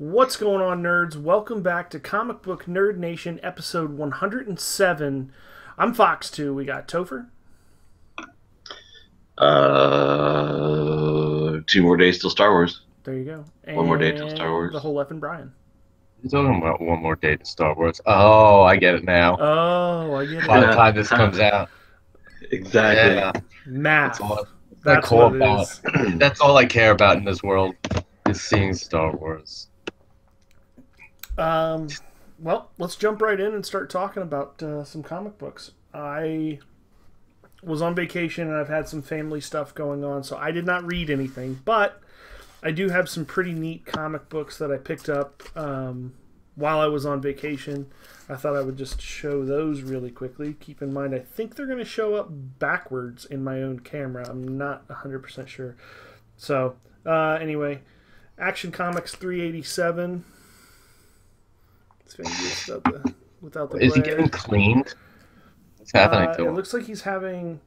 What's going on, nerds? Welcome back to Comic Book Nerd Nation, episode 107. I'm Fox2. We got Topher. 2 more days till Star Wars. There you go. And One more day till Star Wars. The whole and Brian. You're talking about one more day to Star Wars. Oh, I get it now. Oh, I get it. By the time this comes out. Exactly. Yeah. Math. That's all That's all I care about in this world is seeing Star Wars. Well, let's jump right in and start talking about some comic books. I was on vacation and I've had some family stuff going on, so I did not read anything, but I do have some pretty neat comic books that I picked up while I was on vacation. I thought I would just show those really quickly. Keep in mind, I think they're going to show up backwards in my own camera. I'm not 100% sure. So, anyway, Action Comics 387. It's without the Is he glare. getting cleaned? What's happening to It him? looks like he's having...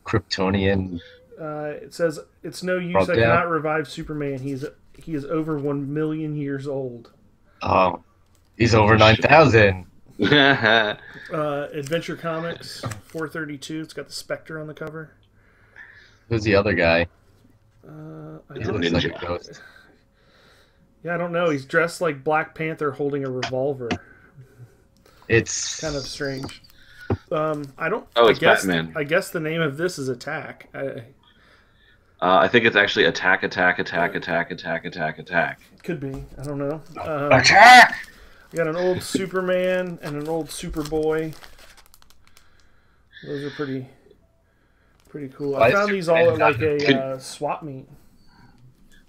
Kryptonian. it says, it's no use, Rubbed I down. cannot revive Superman. He is over 1 million years old. Oh, he's over 9,000. Adventure Comics 432. It's got the Spectre on the cover. Who's the other guy? I He don't, looks like a Ninja. ghost. yeah, I don't know. He's dressed like Black Panther holding a revolver. It's Kind of strange. I don't. Oh, I it's guess, Batman. I guess the name of this is Attack. I think it's actually attack, attack, attack, attack, attack, attack, attack. Could be. I don't know. Attack! We got an old Superman and an old Superboy. Those are pretty cool. Why I is found these all at like Could- a swap meet.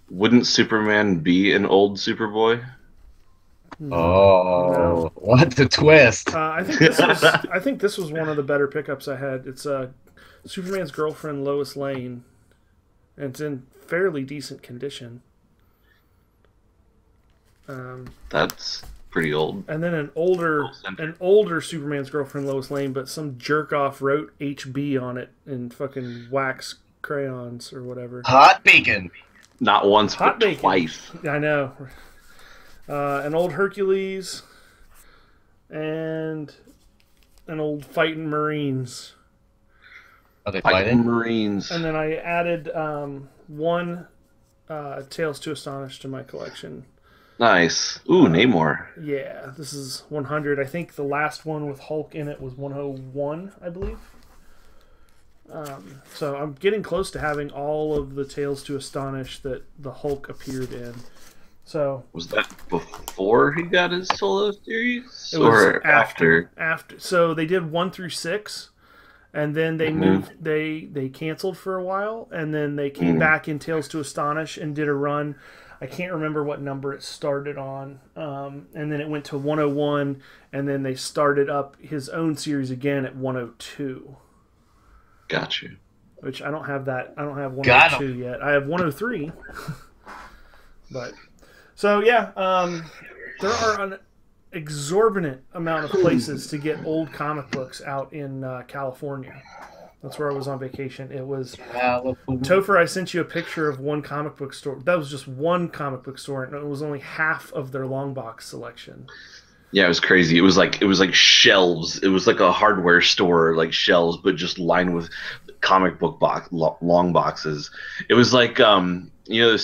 Wouldn't Superman be an old Superboy? Oh, No. what the twist! I think this was one of the better pickups I had. It's Superman's girlfriend Lois Lane, and it's in fairly decent condition. That's pretty old. And then an older Superman's girlfriend Lois Lane, but some jerk off wrote HB on it in fucking wax crayons or whatever. Hot bacon. Not once, Hot but bacon. twice. I know. An old Hercules and an old Fighting Marines. Are they Fighting fighting? Marines. And then I added one Tales to Astonish to my collection. Nice. Ooh, Namor. Yeah, this is 100. I think the last one with Hulk in it was 101, I believe. So I'm getting close to having all of the Tales to Astonish that the Hulk appeared in. So Was that before he got his solo series? it was Or after? After. So they did 1 through 6, and then they moved. They canceled for a while, and then they came back in Tales to Astonish and did a run. I can't remember what number it started on, and then it went to 101, and then they started up his own series again at 102. Got you. Which I don't have that. I don't have Got 102 yet. I have 103. But so yeah, there are an exorbitant amount of places to get old comic books out in California. That's where I was on vacation. It was Topher. I sent you a picture of one comic book store. That was just one comic book store, and it was only half of their long box selection. Yeah, it was crazy. It was like shelves. It was like a hardware store, like shelves, but just lined with comic book long boxes. It was like those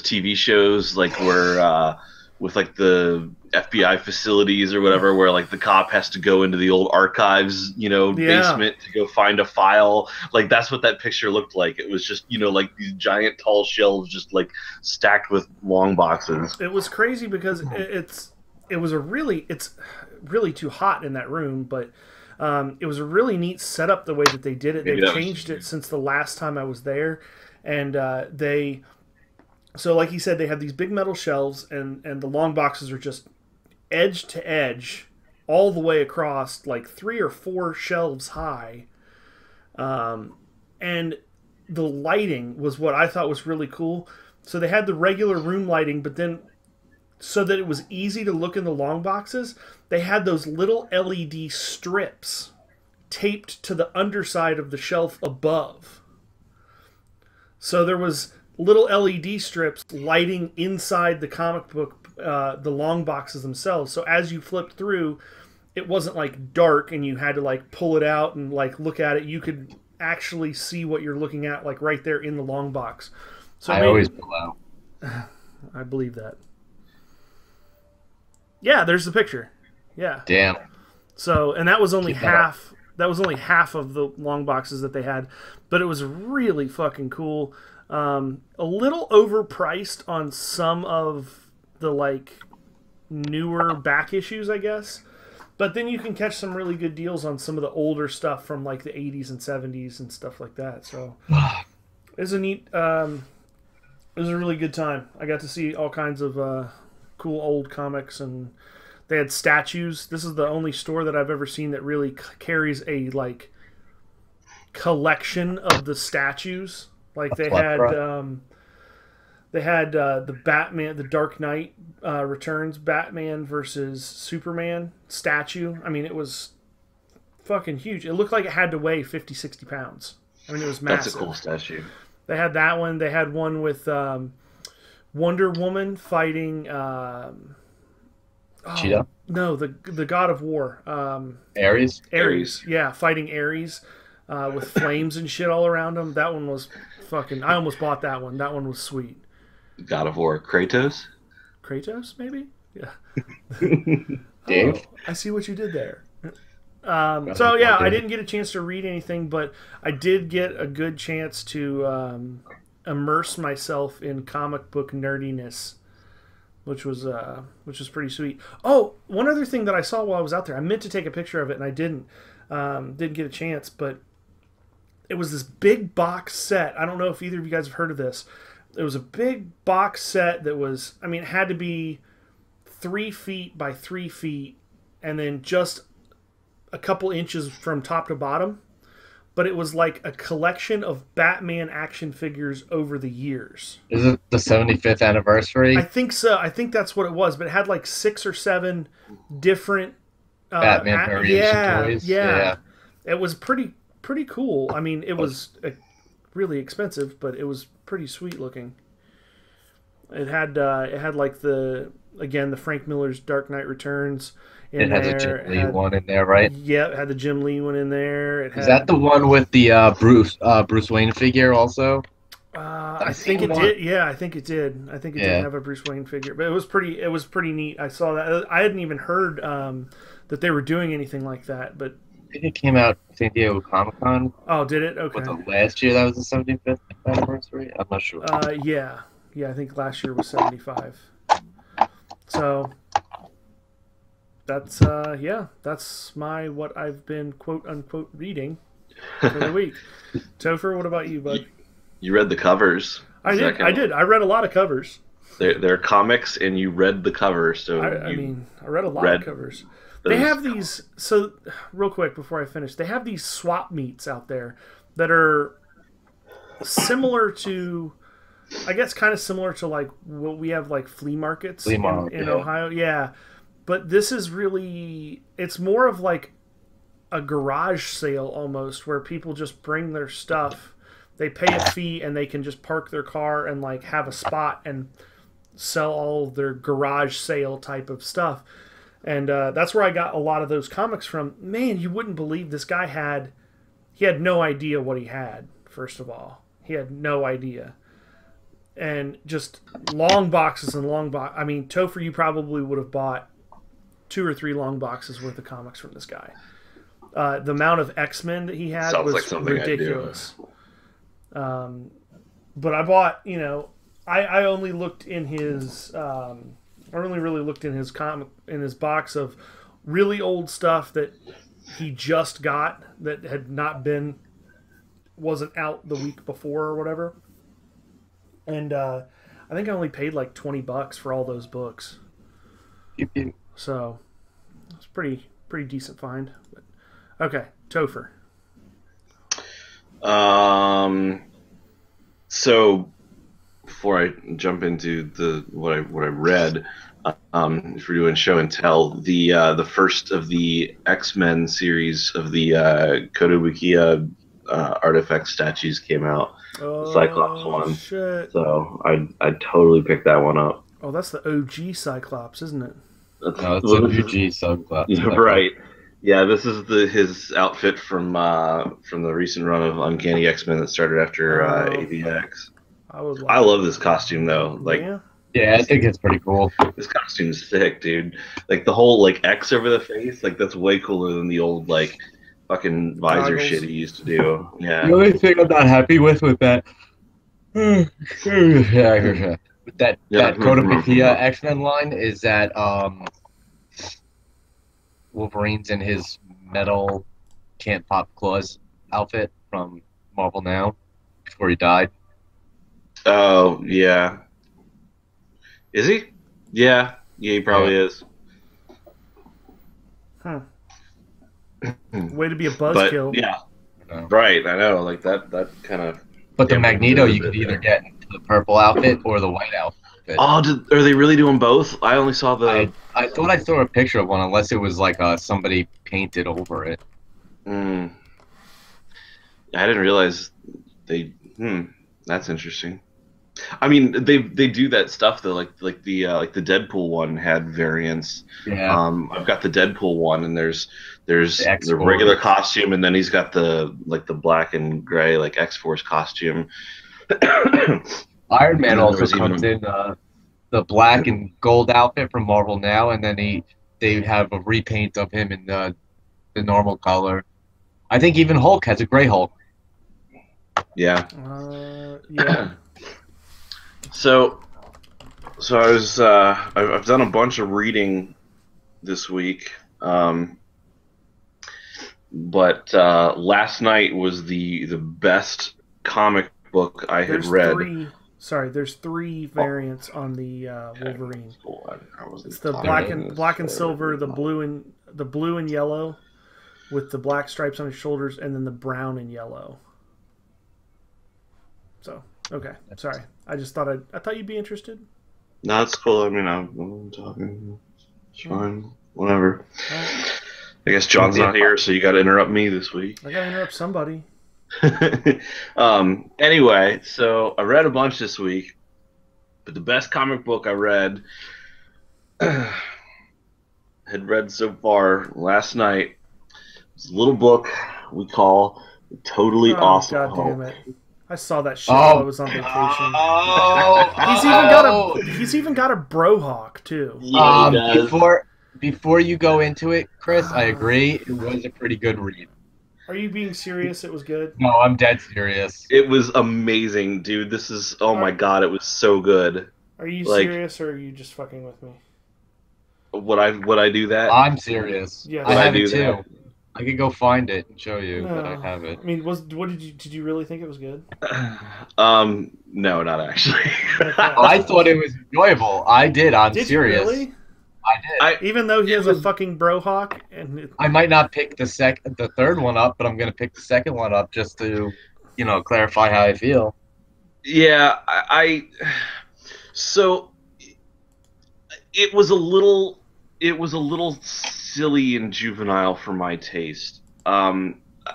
TV shows like where with like the FBI facilities or whatever, where like the cop has to go into the old archives, basement to go find a file. Like that's what that picture looked like. It was just like these giant tall shelves, just like stacked with long boxes. It was crazy because it's really too hot in that room, but it was a really neat setup the way that they did it. Maybe They've that was- changed it since the last time I was there, and so like he said, they have these big metal shelves, and the long boxes are just edge to edge all the way across, like 3 or 4 shelves high, and the lighting was what I thought was really cool. So they had the regular room lighting, but then so that it was easy to look in the long boxes, they had those little LED strips taped to the underside of the shelf above. So there was little LED strips lighting inside the comic book, the long boxes themselves. So as you flipped through, it wasn't like dark and you had to like pull it out and like look at it. You could actually see what you're looking at, like right there in the long box. So I always pull out. I believe that. Yeah, there's the picture. Yeah. Damn. So, and that was only half. That was only half of the long boxes that they had, but it was really fucking cool. A little overpriced on some of the like newer back issues, I guess. But then you can catch some really good deals on some of the older stuff from like the 80s and 70s and stuff like that. So it was a neat. It was a really good time. I got to see all kinds of cool old comics, and they had statues. This is the only store that I've ever seen that really carries a like collection of the statues. Like they had the Batman, the Dark Knight Returns Batman versus Superman statue. I mean, it was fucking huge. It looked like it had to weigh 50, 60 pounds. I mean, it was massive. That's a cool statue. They had that one. They had one with Wonder Woman fighting. Cheetah? No, the God of War. Ares? Ares. Yeah, fighting Ares with flames and shit all around him. That one was fucking. I almost bought that one. That one was sweet. God of War. Kratos? Kratos, maybe? Yeah. Dave? Oh, I see what you did there. So, yeah, I didn't get a chance to read anything, but I did get a good chance to immerse myself in comic book nerdiness, which was pretty sweet. Oh, one other thing that I saw while I was out there, I meant to take a picture of it and I didn't get a chance, but it was this big box set. I don't know if either of you guys have heard of this. It was a big box set that was, I mean, it had to be 3 feet by 3 feet and then just a couple inches from top to bottom. But it was like a collection of Batman action figures over the years. Is it the 75th anniversary? I think so. I think that's what it was. But it had like 6 or 7 different Batman variation toys. Yeah. It was pretty cool. I mean, it was really expensive, but it was pretty sweet looking. It had like the Frank Miller's Dark Knight Returns. It has a Jim Lee one in there, right? Yeah, it had the Jim Lee one in there. Is that the one with the Bruce Wayne figure also? I think it did. Yeah, I think it did. I think it did have a Bruce Wayne figure, but it was pretty neat. I saw that. I hadn't even heard that they were doing anything like that, but I think it came out San Diego Comic-Con. Oh, did it? Okay. Was it last year that was the 75th anniversary? I'm not sure. Yeah, I think last year was 75. So that's that's what I've been quote unquote reading for the week. Topher, what about you, bud? You read the covers. I did. I read a lot of covers. They're comics, and you read the cover. So I read a lot of covers. They have these. So real quick before I finish, they have these swap meets out there that are similar to, I guess, kind of similar to like what we have, like flea markets in Ohio. Yeah, but this is really, it's more of like a garage sale almost, where people just bring their stuff. They pay a fee and they can just park their car and like have a spot and sell all their garage sale type of stuff. And that's where I got a lot of those comics from. Man, you wouldn't believe this guy had no idea what he had, first of all. He had no idea. And just long boxes and long box. I mean, Topher, you probably would have bought 2 or 3 long boxes worth of comics from this guy. The amount of X-Men that he had was ridiculous. But I bought, I only looked in his... I only really looked in his box of really old stuff that he just got that wasn't out the week before or whatever. And I think I only paid like $20 for all those books. So it's pretty decent find. But, okay, Topher. So before I jump into what I read, if we're doing show and tell, the first of the X-Men series of the Kotobukiya Artifact statues came out. Oh, Cyclops one. shit. So I totally picked that one up. Oh, that's the OG Cyclops, isn't it? No, it's a UG Cyclops. Yeah, right. Yeah, this is his outfit from the recent run of Uncanny X-Men that started after AVX. I love this costume though. Like, yeah, I think it's pretty cool. This costume's sick, dude. Like the whole like X over the face, like that's way cooler than the old like fucking visor goggles shit he used to do. Yeah. The only thing I'm not happy with that with that Cotopaxia X-Men line is that Wolverine's in his metal can't pop claws outfit from Marvel Now before he died. Oh yeah. Is he? Yeah. Yeah, he probably is. Huh. Way to be a buzzkill. Yeah. Right, I know. Like that kind of. But the Magneto you could either get the purple outfit or the white outfit. Oh, are they really doing both? I only saw the. I thought I saw a picture of one, unless it was like somebody painted over it. I didn't realize they. That's interesting. I mean, they do that stuff though. Like the Deadpool one had variants. Yeah. I've got the Deadpool one, and there's the regular costume, and then he's got the black and gray like X-Force costume. Iron Man also comes in the black and gold outfit from Marvel Now, and then they have a repaint of him in the normal color. I think even Hulk has a gray Hulk. Yeah. Yeah. So I was I've done a bunch of reading this week, but last night was the best comic book I had read. There's three variants on the Wolverine. It's the black and silver, the blue and yellow, with the black stripes on his shoulders, and then the brown and yellow. So okay, sorry. I just thought I thought you'd be interested. No, it's cool. I mean, I'm talking. It's fine. Whatever. I guess John's not here, so you got to interrupt me this week. I got to interrupt somebody. Anyway, so I read a bunch this week, but the best comic book I read so far last night was a little book we call Totally Awesome Hulk. Damn it. I saw that shit while I was on vacation. He's even got a brohawk too. Yeah, he does. Before you go into it, Chris, I agree. It was a pretty good read. Are you being serious? It was good? No, I'm dead serious. It was amazing, dude. This is my god, it was so good. Are you serious, or are you just fucking with me? Would I do that? I'm serious. Yeah, I have it too. I could go find it and show you that I have it. I mean, did you really think it was good? No, not actually. I thought it was enjoyable. I did. I'm serious. You really? I did. Even though he has a fucking brohawk, and I might not pick the third one up, but I'm gonna pick the second one up just to, clarify how I feel. Yeah, so it was a little silly and juvenile for my taste.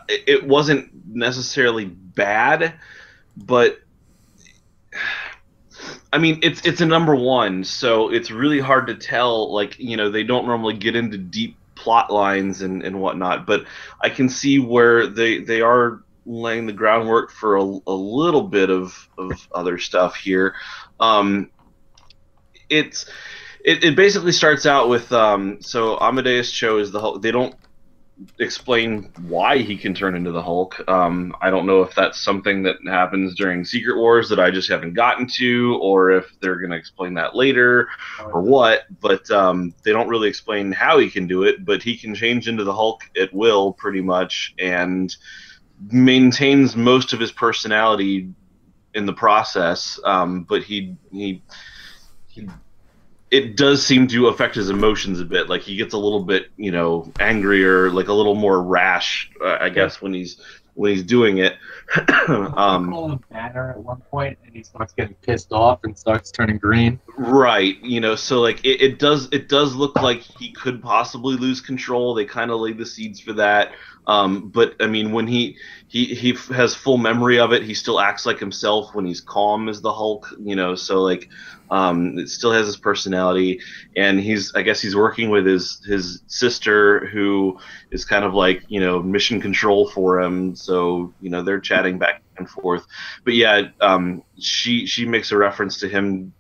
It wasn't necessarily bad, but I mean, it's a number one, so it's really hard to tell. Like, they don't normally get into deep plot lines and whatnot, but I can see where they are laying the groundwork for a little bit of other stuff here. It basically starts out with so Amadeus Cho is the Hulk. They don't explain why he can turn into the Hulk. I don't know if that's something that happens during Secret Wars that I just haven't gotten to, or if they're going to explain that later, or what. But they don't really explain how he can do it. But he can change into the Hulk at will, pretty much, and maintains most of his personality in the process. But it does seem to affect his emotions a bit. Like, he gets a little bit, angrier, like a little more rash, I guess, when he's when he's doing it. Call him Banner at one point, and he starts getting pissed off and starts turning green. Right, so like it does look like he could possibly lose control. They kind of laid the seeds for that. But I mean, when he has full memory of it, he still acts like himself when he's calm as the Hulk. So like it still has his personality, and I guess he's working with his sister, who is kind of like mission control for him. So they're chatting back and forth. But yeah, she makes a reference to him,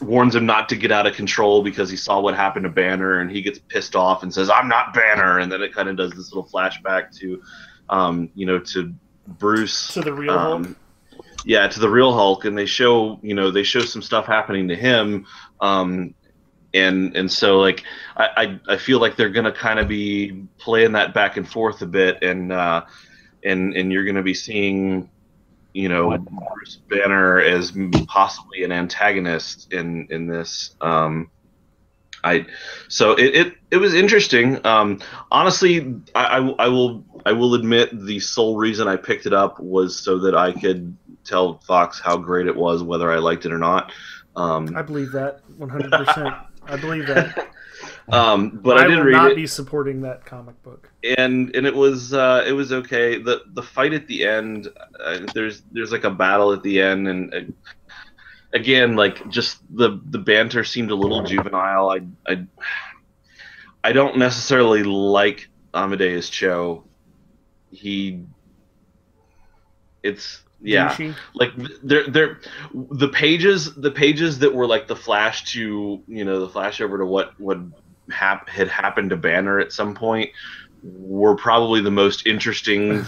warns him not to get out of control because he saw what happened to Banner, and he gets pissed off and says, "I'm not Banner," and then it kind of does this little flashback to, to Bruce, to the real Hulk. Yeah, to the real Hulk, and they show some stuff happening to him, and so like I feel like they're gonna kind of be playing that back and forth a bit, and you're gonna be seeing Bruce Banner as possibly an antagonist in this. So it was interesting. Honestly, I will admit the sole reason I picked it up was so that I could tell Fox how great it was, whether I liked it or not. I believe that 100%. I believe that. But I did read it. I will not be supporting that comic book. And it was okay. The fight at the end, there's like a battle at the end, and again, like just the banter seemed a little juvenile. I don't necessarily like Amadeus Cho. Douchey. Like the pages that were like the flash to the flash over to what had happened to Banner at some point were probably the most interesting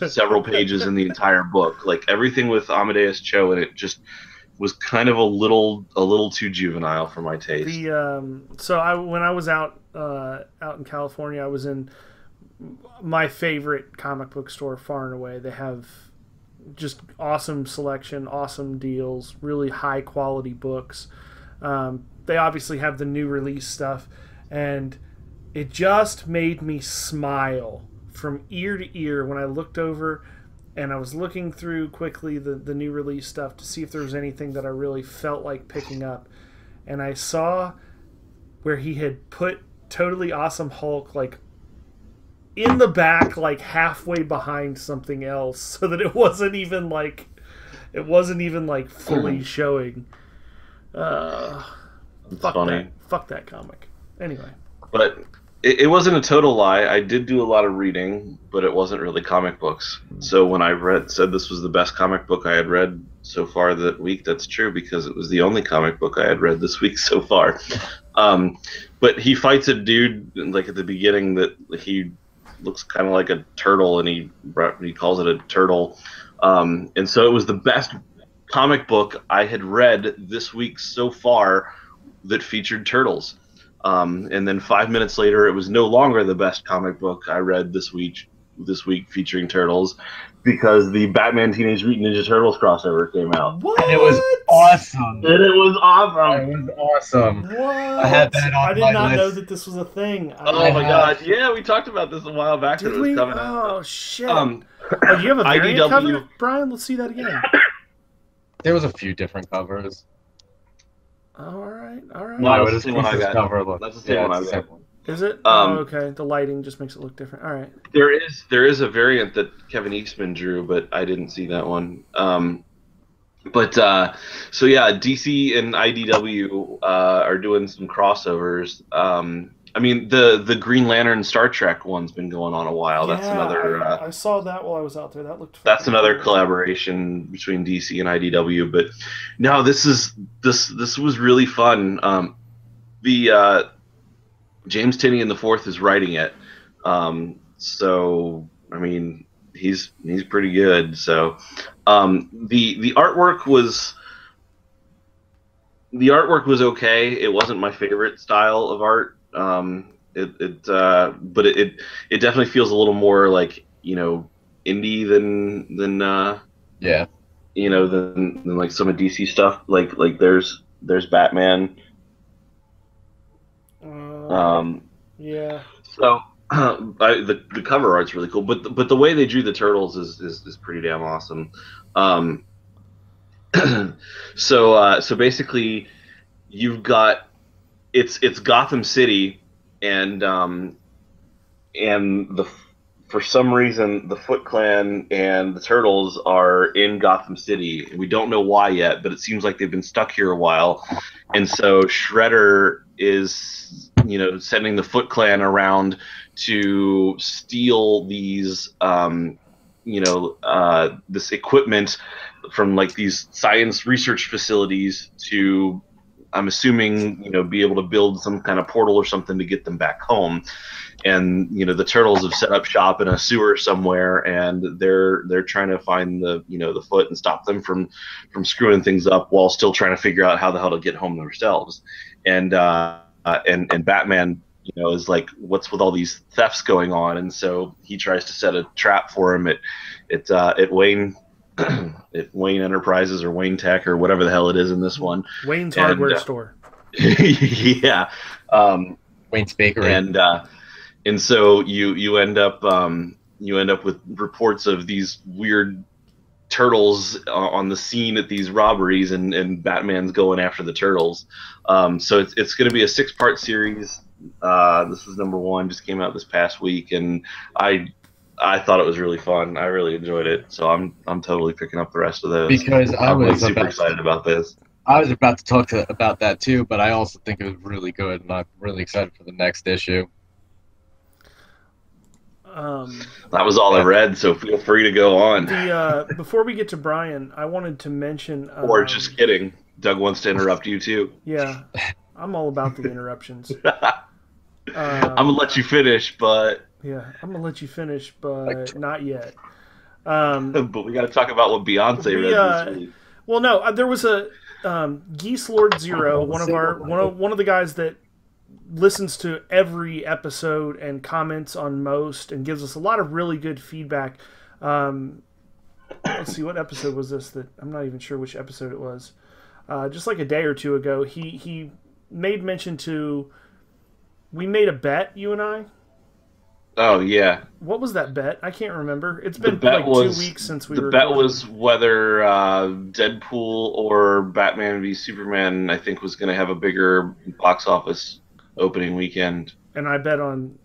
several pages in the entire book. Like everything with Amadeus Cho in it just was kind of a little too juvenile for my taste. When I was out in California, I was in my favorite comic book store far and away. They have just awesome selection, awesome deals, really high quality books. They obviously have the new release stuff, and it just made me smile from ear to ear when I looked over and I was looking through quickly the new release stuff to see if there was anything that I really felt like picking up. And I saw where he had put Totally Awesome Hulk like in the back, like halfway behind something else, so that it wasn't even like fully showing. Fuck that comic. Anyway. But it wasn't a total lie. I did do a lot of reading, but it wasn't really comic books. So when I said this was the best comic book I had read so far that week, that's true, because it was the only comic book I had read this week so far. But he fights a dude like at the beginning that he looks kind of like a turtle, and he calls it a turtle. And so it was the best comic book I had read this week so far that featured turtles. And then 5 minutes later, it was no longer the best comic book I read this week featuring turtles, because the Batman Teenage Mutant Ninja Turtles crossover came out. What? And it was awesome. What? I had that on I did my not list. know that this was a thing. Oh my god! Yeah, we talked about this a while back when it was coming out. Oh shit! Do you have a variant IDW cover, Brian? Let's see that again. There was a few different covers. All right. No, What that's does the one I Chris's got. cover look? That's the same one I it's got. Is it? Okay. The lighting just makes it look different. All right. There is a variant that Kevin Eastman drew, but I didn't see that one. So yeah, DC and IDW are doing some crossovers. I mean, the Green Lantern Star Trek one's been going on a while. That's another. I saw that while I was out there. That looked. That's another cool. collaboration between DC and IDW. But no, this was really fun. James Tynion IV is writing it. So I mean, he's pretty good. So the artwork was okay. It wasn't my favorite style of art. But it definitely feels a little more like indie than than like some of DC stuff. Like there's Batman. Yeah. So The cover art's really cool, but the way they drew the turtles is pretty damn awesome. Um, so basically, you've got it's Gotham City, and and the for some reason the Foot Clan and the Turtles are in Gotham City. We don't know why yet, but it seems like they've been stuck here a while, and so Shredder is sending the Foot Clan around to steal these this equipment from like these science research facilities to, I'm assuming, be able to build some kind of portal or something to get them back home. And the turtles have set up shop in a sewer somewhere, and they're trying to find the Foot and stop them from screwing things up while still trying to figure out how the hell to get home themselves. And Batman, is like, what's with all these thefts going on? And so he tries to set a trap for him at Wayne. At Wayne Enterprises or Wayne Tech or whatever the hell it is in this one. Wayne's hardware store. Yeah. Wayne's Bakery. And so you end up with reports of these weird turtles on the scene at these robberies, and Batman's going after the turtles. So it's going to be a 6-part series. This is number 1, just came out this past week, and I thought it was really fun. I really enjoyed it, so I'm totally picking up the rest of those. Because I'm like super excited about this. I was about to talk about that too, but I also think it was really good, and I'm really excited for the next issue. That was all I read, so feel free to go on. Before we get to Brian, I wanted to mention. Or just kidding. Doug wants to interrupt you too. Yeah, I'm all about the interruptions. I'm gonna let you finish, but. Yeah, I'm gonna let you finish, but not yet. But we got to talk about what Beyonce read this week. Well, no, there was a Geese Lord Zero, one of the guys that listens to every episode and comments on most and gives us a lot of really good feedback. Let's see, what episode was this? That I'm not even sure which episode it was. Just like a day or two ago, he made mention to. We made a bet, you and I. Oh, yeah. What was that bet? I can't remember. It's been like 2 weeks since we recorded. The bet was whether Deadpool or Batman v Superman, I think, was going to have a bigger box office opening weekend. And I bet on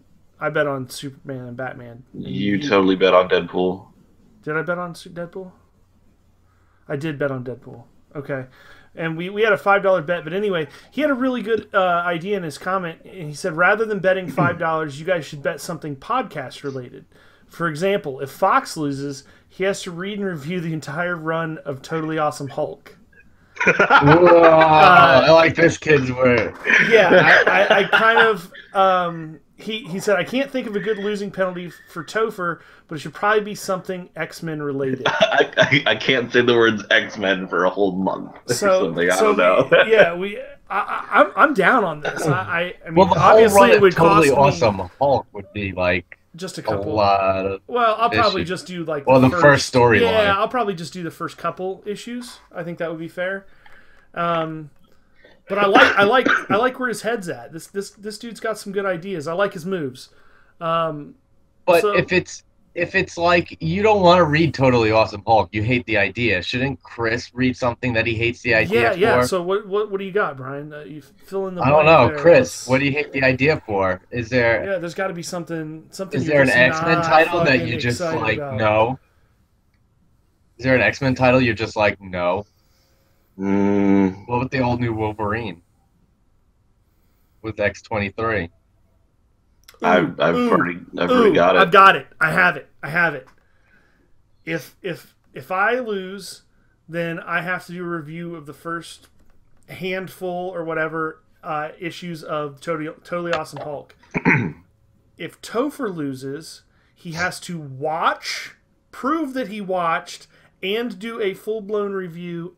Superman and Batman. You totally bet on Deadpool. Did I bet on Deadpool? I did bet on Deadpool. Okay. And we had a $5 bet, but anyway, he had a really good idea in his comment. And he said, rather than betting $5, you guys should bet something podcast related. For example, if Fox loses, he has to read and review the entire run of Totally Awesome Hulk. I like this kid's word. Yeah, I kind of. He said, I can't think of a good losing penalty for Topher, but it should probably be something X-Men related. I can't say the words X-Men for a whole month or something. I don't know. I'm down on this. I mean, well, the obviously whole run it would Totally cost Awesome me Hulk would be like just a couple. A lot of well, I'll probably issues. just do like the first storyline. Yeah, I'll probably just do the first couple issues. I think that would be fair. But I like where his head's at. This dude's got some good ideas. I like his moves. But if it's like you don't want to read Totally Awesome Hulk, you hate the idea. Shouldn't Chris read something that he hates the idea for? Yeah. So what do you got, Brian? You fill in the. I don't know, there. Chris. What do you hate the idea for? Is there? Yeah, there's got to be something. Is there an X-Men title that you just like about? no? Is there an X-Men title you're just like no? What with the all new Wolverine with X-23? I've already got it. I've got it. I have it. If I lose, then I have to do a review of the first handful or whatever issues of Totally Awesome Hulk. If Topher loses, he has to prove that he watched, and do a full-blown review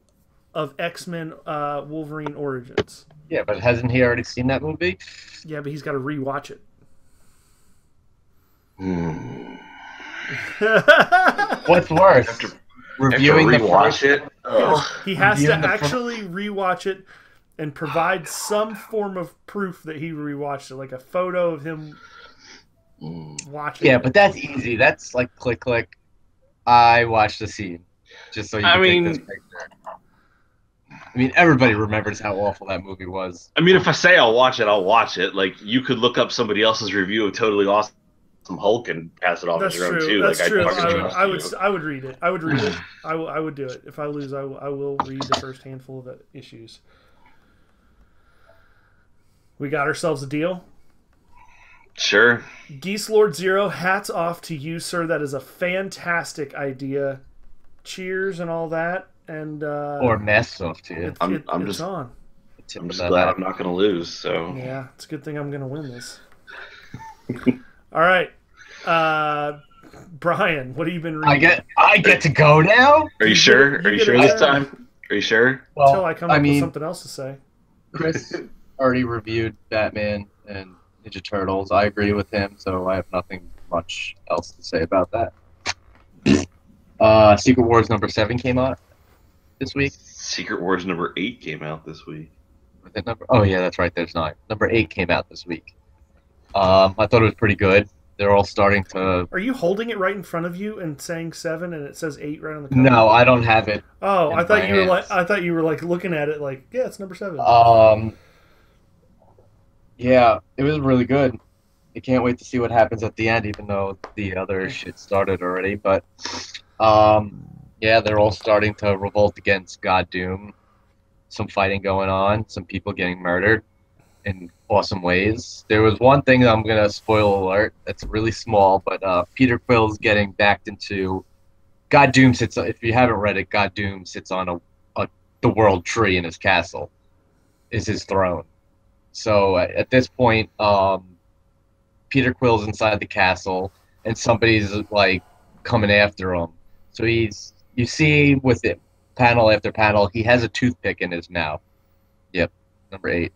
of X-Men Wolverine Origins. Yeah, but hasn't he already seen that movie? Yeah, but he's got to rewatch it. What's worse? Reviewing the first it? He has to actually rewatch it and provide some form of proof that he rewatched it, like a photo of him Watch it. Yeah, but that's easy. That's like click click. I watched the scene just so you I can take mean- this picture. I mean, everybody remembers how awful that movie was. I mean, if I say I'll watch it, I'll watch it. Like, you could look up somebody else's review of Totally Awesome Hulk and pass it off That's as your own true. too. That's Like, true. I fucking trust I would. you. I would read it. I would read it. I would do it. If I lose, I will read the first handful of issues. We got ourselves a deal. Sure. Geese Lord Zero, hats off to you, sir. That is a fantastic idea. Cheers and all that. And Or mess off to you. I'm it's just- on. I'm just glad I'm not going to lose. So Yeah, it's a good thing I'm going to win this. All right, Brian, what have you been reading? I get to go now. Are you sure? Are you sure this time? Are you sure? Until I come up with mean, something else to say. Chris already reviewed Batman and Ninja Turtles. I agree with him, so I have nothing much else to say about that. Secret Wars #7 came out this week. Secret Wars #8 came out this week. Was it Oh yeah, that's right. There's 9. #8 came out this week. I thought it was pretty good. They're all starting to. Are you holding it right in front of you and saying 7 and it says 8 right on the cover? No, I don't have it. Oh, in I thought my you were hands. like looking at it like, yeah, it's #7. Yeah, it was really good. I can't wait to see what happens at the end, even though the other shit started already. But yeah, they're all starting to revolt against God Doom. Some fighting going on, some people getting murdered in awesome ways. There was one thing that I'm gonna spoil alert. That's really small, but Peter Quill's getting backed into. God Doom sits. If you haven't read it, God Doom sits on the world tree in his castle. Is his throne. So at this point, Peter Quill's inside the castle, and somebody's like coming after him. So you see with it, panel after panel, he has a toothpick in his mouth. Yep, #8.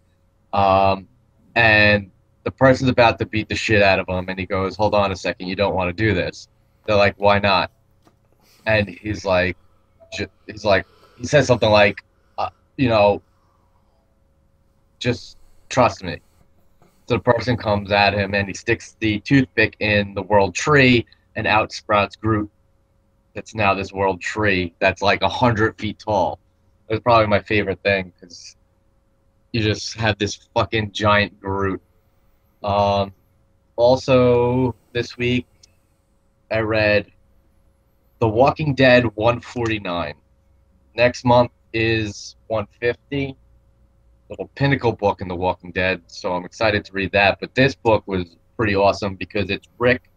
And the person's about to beat the shit out of him, and he goes, "Hold on a second, you don't want to do this." They're like, "Why not?" And he says something like, just trust me. So the person comes at him and he sticks the toothpick in the world tree, and out sprouts Groot. That's now this world tree that's like 100 feet tall. That's probably my favorite thing because you just have this fucking giant Groot. Also, this week I read The Walking Dead 149. Next month is 150. Little pinnacle book in The Walking Dead, so I'm excited to read that. But this book was pretty awesome because it's Rick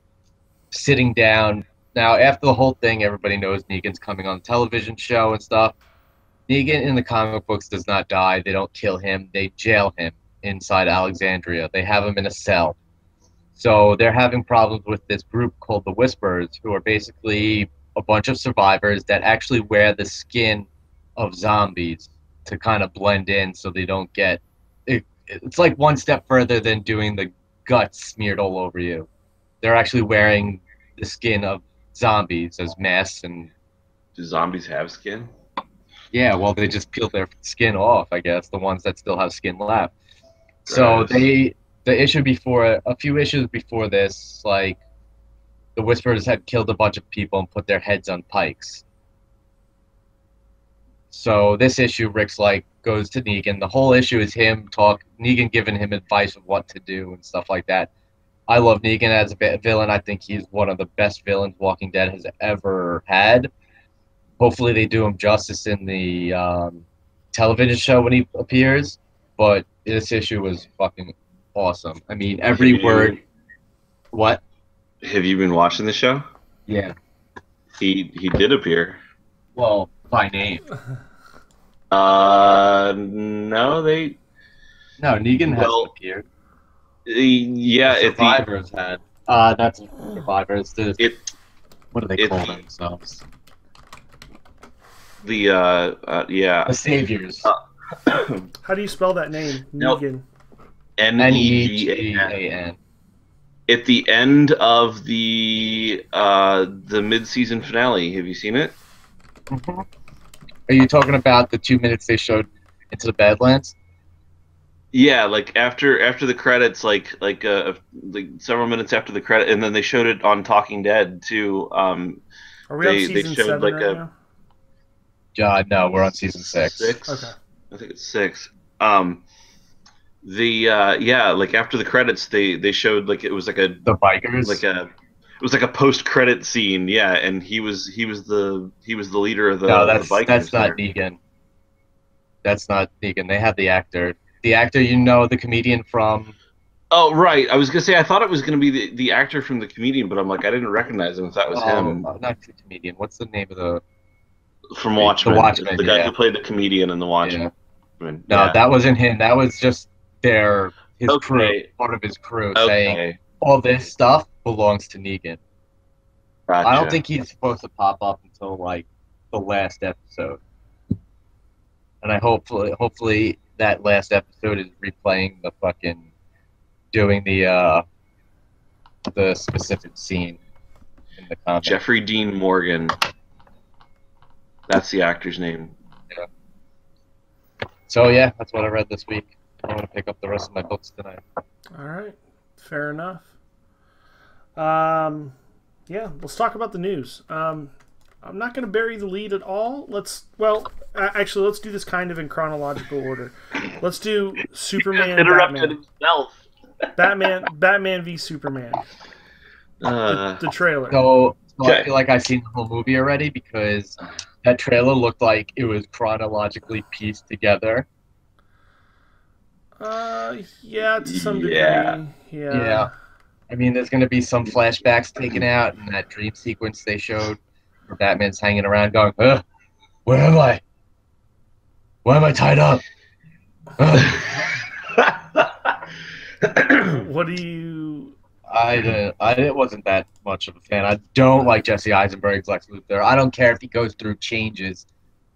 sitting down. Now, after the whole thing, everybody knows Negan's coming on the television show and stuff. Negan in the comic books does not die. They don't kill him. They jail him inside Alexandria. They have him in a cell. So they're having problems with this group called the Whisperers, who are basically a bunch of survivors that actually wear the skin of zombies to kind of blend in so they don't get it. It's like one step further than doing the guts smeared all over you. They're actually wearing the skin of zombies as masks. And Do zombies have skin? yeah, well, they just peel their skin off, I guess, the ones that still have skin left. So Gross. a few issues before this, like the Whisperers had killed a bunch of people and put their heads on pikes. So this issue, Rick's like goes to Negan. The whole issue is Negan giving him advice of what to do and stuff like that. I love Negan as a villain. I think he's one of the best villains Walking Dead has ever had. Hopefully they do him justice in the television show when he appears. But this issue was fucking awesome. I mean, every word. What? Have you been watching the show? Yeah. He did appear. Well, by name. No, No, Negan hasn't Well, appeared. Yeah, Survivors had. That's Survivors. What do they call themselves? Yeah. The Saviors. How do you spell that name? Nope. Negan. Negan. At the end of the mid-season finale, have you seen it? Are you talking about the 2 minutes they showed into the Badlands? Yeah, like after the credits, like several minutes after the credit, and then they showed it on Talking Dead too. Are we on They season showed 7 like right a now? No, we're on season 6. Okay. I think it's 6. The yeah, like after the credits, they showed like it was The bikers. it was like a post credit scene. Yeah, and he was the leader of No, the that's bikers not there. Negan. That's not Negan. They have the actor. The actor, you know, the comedian from. Oh, right. I was gonna say I thought it was gonna be the actor from the comedian, but I'm like I didn't recognize him if that was him Not the comedian. What's the name of the from movie? The Watchmen. It's Watchmen. the guy Yeah, who played the comedian in the yeah. Watchmen. No, Yeah. that wasn't him. That was just his crew, Okay. part of his crew, saying Okay. all this stuff belongs to Negan. I don't Gotcha. think he's supposed to pop up until like the last episode, and I hopefully that last episode is replaying the fucking doing the specific scene in the comic. Jeffrey Dean Morgan. That's the actor's name. So yeah, that's what I read this week. I'm gonna pick up the rest of my books tonight. All right. Fair enough. Yeah, let's talk about the news. I'm not going to bury the lead at all. Actually, let's do this kind of in chronological order. Let's do Superman, Interrupted Batman. himself. Batman v Superman. The trailer. So Okay. I feel like I've seen the whole movie already because that trailer looked like it was chronologically pieced together. Yeah, to some degree. Yeah. Yeah. I mean, there's going to be some flashbacks taken out in that dream sequence they showed where Batman's hanging around going, where am I? Why am I tied up? What do you... I wasn't that much of a fan. I don't like Jesse Eisenberg's Lex Luthor. I don't care if he goes through changes.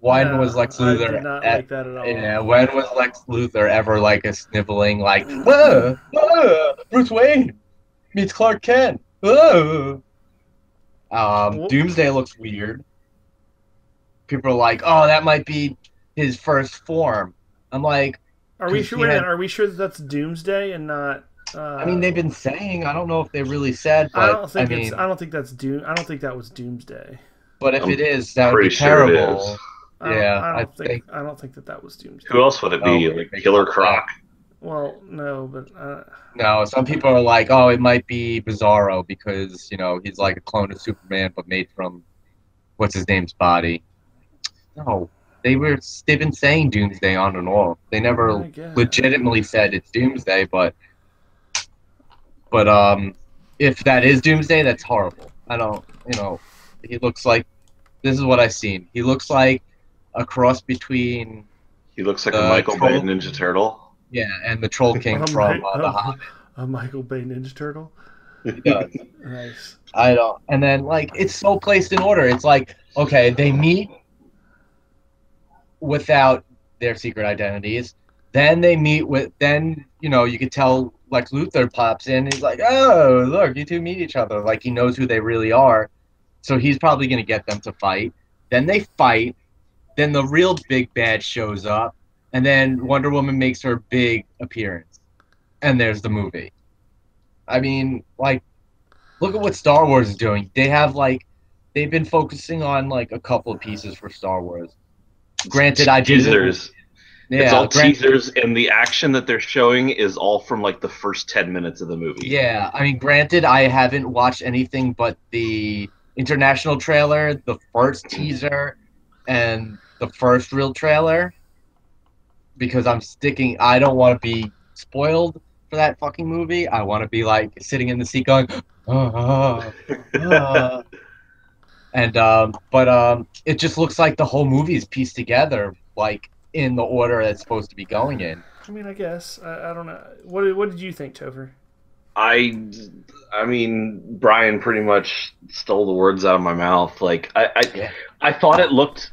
When was Lex Luthor? I did not like that at all. Yeah, when was Lex Luthor ever like a sniveling like, Bruce Wayne meets Clark Kent? Doomsday looks weird. People are like, oh, that might be his first form. I'm like, Are we sure? Are we sure that that's Doomsday and not? I mean, they've been saying. I don't know if they really said, but I don't think I mean, I don't think that's Doom. I don't think that was Doomsday. but if I'm it is, that would be pretty sure it terrible. is. I don't think that was Doomsday. Who else would it be? Like Killer Croc? Well, no, but No, some people are like, oh, it might be Bizarro because he's like a clone of Superman, but made from what's his name's body. No, they've been saying Doomsday on and off. They never legitimately said it's Doomsday, but if that is Doomsday, that's horrible. I don't, he looks like, this is what I've seen. He looks like a cross between. He looks like a Michael Bay Ninja Turtle. Yeah, and the Troll King from The Hobbit. A Michael Bay Ninja Turtle. He does. Nice. I don't. And then it's so placed in order. It's like, okay, they meet without their secret identities. Then they meet with. Then you could tell Lex Luthor pops in. He's like, oh, look, you two meet each other. Like he knows who they really are. So he's probably gonna get them to fight. Then they fight. Then the real big bad shows up, and then Wonder Woman makes her big appearance, and there's the movie. I mean, look at what Star Wars is doing. They have they've been focusing on a couple of pieces for Star Wars. Granted, I did teasers. Yeah, it's all teasers, and the action that they're showing is all from the first 10 minutes of the movie. Yeah, I mean, granted, I haven't watched anything but the international trailer, the first teaser, and the first real trailer, because I don't want to be spoiled for that fucking movie. I want to be sitting in the seat going, but it just looks like the whole movie is pieced together in the order that's supposed to be going in. I mean, I guess I don't know. What did you think, Topher? I mean, Brian pretty much stole the words out of my mouth. I thought it looked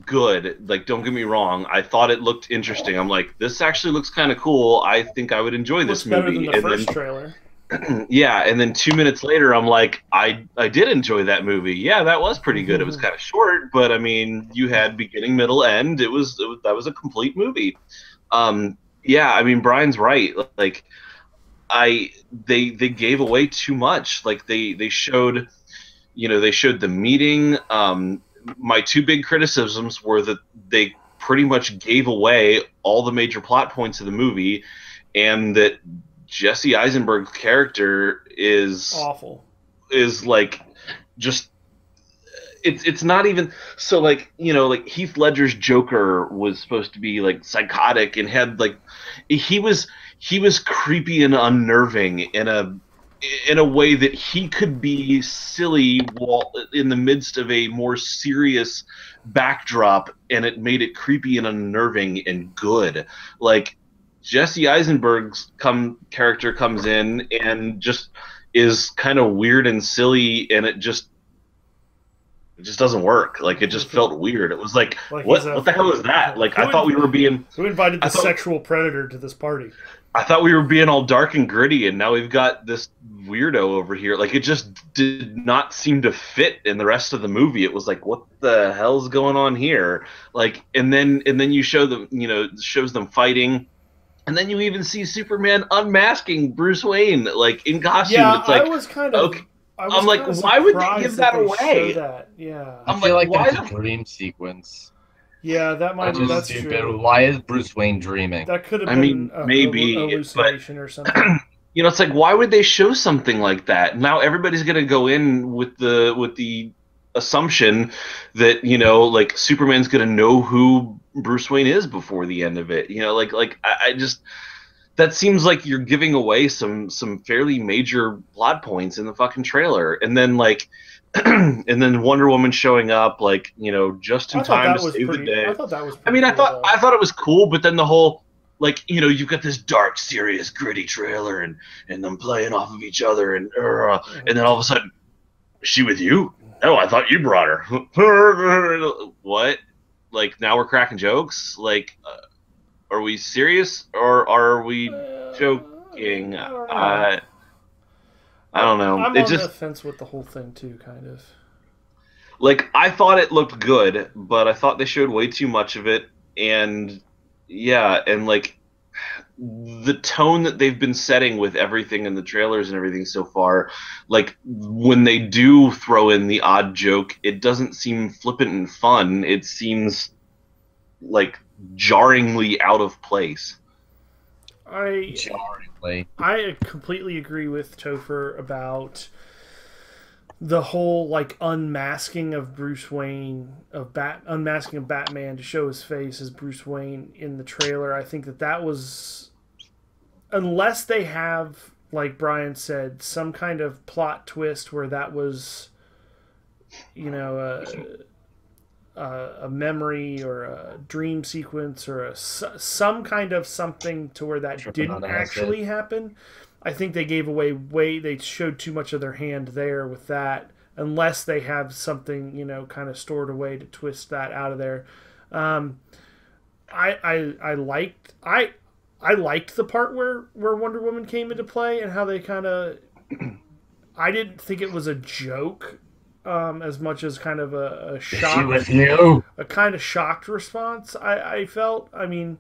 good. Don't get me wrong. I thought it looked interesting. I'm like, this actually looks kind of cool. I think I would enjoy this movie. Better than the first trailer. Yeah, and then 2 minutes later, I'm like, I did enjoy that movie. Yeah, that was pretty good. It was kind of short, but I mean, you had beginning, middle, end. That was a complete movie. yeah, I mean Brian's right. Like they gave away too much. Like they showed, they showed the meeting. My two big criticisms were that they pretty much gave away all the major plot points of the movie, and that Jesse Eisenberg's character is like just it's not even so like like Heath Ledger's Joker was supposed to be like psychotic and had like he was creepy and unnerving in a way that he could be silly while in the midst of a more serious backdrop, and it made it creepy and unnerving and good. Like Jesse Eisenberg's character comes in and just is kind of weird and silly, and it just doesn't work. Like it just felt weird. It was like what the hell is that? Like I thought we were being who invited the sexual predator to this party? I thought we were being all dark and gritty, and now we've got this weirdo over here. Like it just did not seem to fit in the rest of the movie. It was like, what the hell's going on here? Like, and then you show them, shows them fighting, and then you even see Superman unmasking Bruce Wayne, like in costume. Yeah, it's like, I was kind of. Okay. I'm like, why would they give that away? Yeah, I feel like that's a dream sequence. Yeah, that's true. Why is Bruce Wayne dreaming? That could have been maybe a hallucination or something. It's like, why would they show something like that? Now everybody's gonna go in with the assumption that like Superman's gonna know who Bruce Wayne is before the end of it. I just that seems like you're giving away some fairly major plot points in the fucking trailer, and then like. And then Wonder Woman showing up, like just in time to save the day. I thought that was. I mean, I thought it was cool, but then the whole like you've got this dark, serious, gritty trailer, and them playing off of each other, and then all of a sudden, is she with you? No, I thought you brought her. What? Like now we're cracking jokes? Like, are we serious or are we joking? I don't know. I'm on the fence with the whole thing too, kind of. Like I thought it looked good, but I thought they showed way too much of it, and yeah, and like the tone that they've been setting with everything in the trailers and everything so far, like when they do throw in the odd joke, it doesn't seem flippant and fun. It seems like jarringly out of place. I completely agree with Topher about the whole like unmasking of Bruce Wayne unmasking of Batman to show his face as Bruce Wayne in the trailer. I think that was, unless they have, like Brian said, some kind of plot twist where that was a memory or a dream sequence or some kind of something to where that didn't actually happen. I think they gave away they showed too much of their hand there with that, unless they have something kind of stored away to twist that out of there. I liked the part where Wonder Woman came into play and how they kind of I didn't think it was a joke. As much as kind of a shock, with you? A kind of shocked response. I felt. I mean,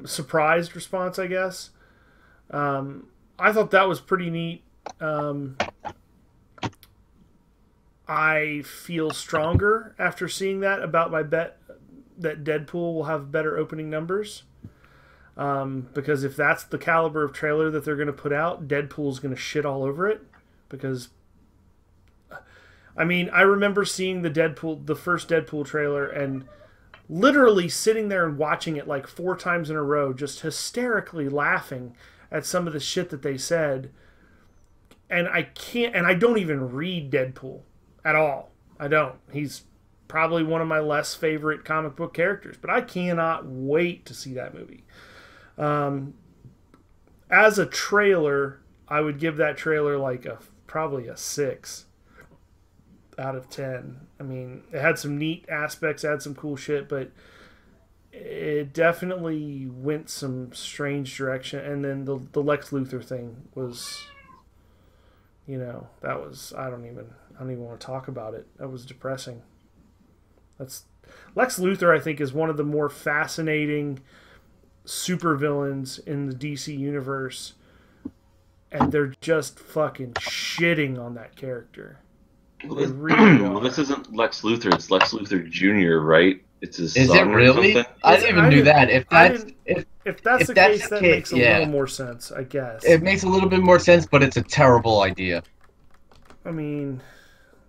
surprised response, I guess. I thought that was pretty neat. I feel stronger after seeing that about my bet that Deadpool will have better opening numbers. Because if that's the caliber of trailer that they're going to put out, Deadpool's going to shit all over it. Because I mean, I remember seeing the first Deadpool trailer, and literally sitting there and watching it like 4 times in a row, just hysterically laughing at some of the shit that they said. And I don't even read Deadpool at all. I don't. He's probably one of my less favorite comic book characters, but I cannot wait to see that movie. As a trailer, I would give that trailer like probably a 6 out of 10. I mean, it had some neat aspects, had some cool shit, but it definitely went some strange direction. And then the Lex Luthor thing was, that was I don't even want to talk about it. That was depressing. That's Lex Luthor, I think, is one of the more fascinating supervillains in the DC universe, and they're just fucking shitting on that character. They really Well, are. this isn't Lex Luthor. It's Lex Luthor Jr., right? It's his Is son it or really? something? I didn't even do that. If that's If that's if the that's case, the that case, makes a yeah. little more sense, I guess. it makes a little bit more sense, but it's a terrible idea. I mean,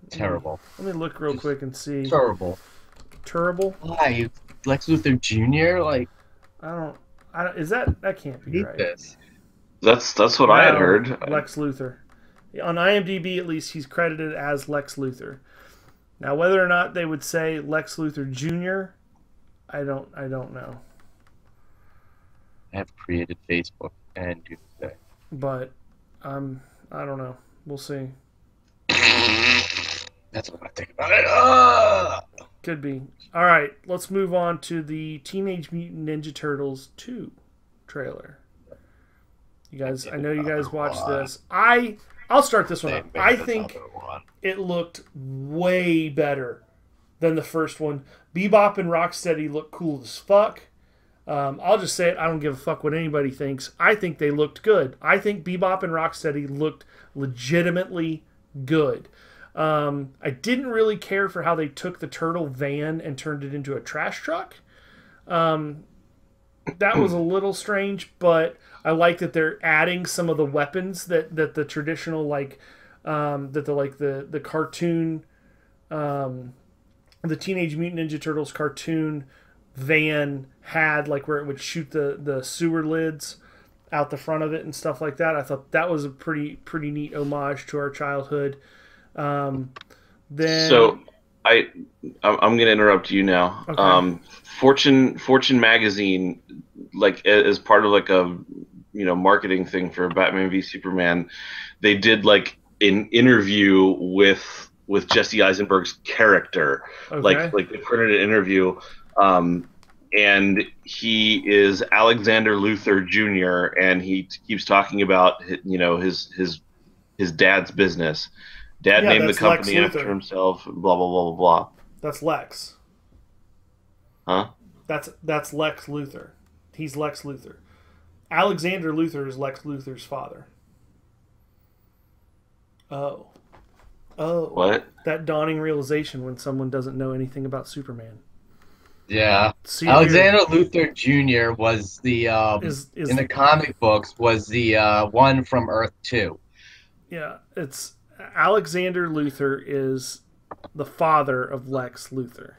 Terrible. let me look real quick and see. Terrible. Terrible? Why? Lex Luthor Jr. Like, I don't. Is that can't be hate right? this. That's what I had No, heard. Lex Luthor. On IMDb, at least, he's credited as Lex Luthor. Now, whether or not they would say Lex Luthor Jr., I don't know. I have created Facebook and Doomsday. But I don't know. We'll see. That's what I think about it. Could be. All right, let's move on to the Teenage Mutant Ninja Turtles 2 trailer. You guys, I know you guys watched this. I'll start this one up. I think it looked way better than the first one. Bebop and Rocksteady look cool as fuck. I'll just say it. I don't give a fuck what anybody thinks. I think they looked good. I think Bebop and Rocksteady looked legitimately good. I didn't really care for how they took the turtle van and turned it into a trash truck. That was a little strange, but I like that they're adding some of the weapons that the traditional the cartoon, the Teenage Mutant Ninja Turtles cartoon van had, like where it would shoot the sewer lids out the front of it and stuff like that. I thought that was a pretty neat homage to our childhood. Then So I'm going to interrupt you now. Okay. Fortune magazine, like as part of like a marketing thing for Batman v Superman, they did like an interview with Jesse Eisenberg's character. Okay. Like they printed an interview, and he is Alexander Luthor Jr. and he keeps talking about his dad's business. Dad named the that's company Lex after Luthor. himself. Blah blah blah blah blah. That's Lex. Huh? That's Lex Luthor. He's Lex Luthor. Alexander Luthor is Lex Luthor's father. Oh. What? That dawning realization when someone doesn't know anything about Superman. Yeah. See, Alexander Luthor Jr. was the is in the comic books was the one from Earth 2. Yeah, it's Alexander Luthor is the father of Lex Luthor.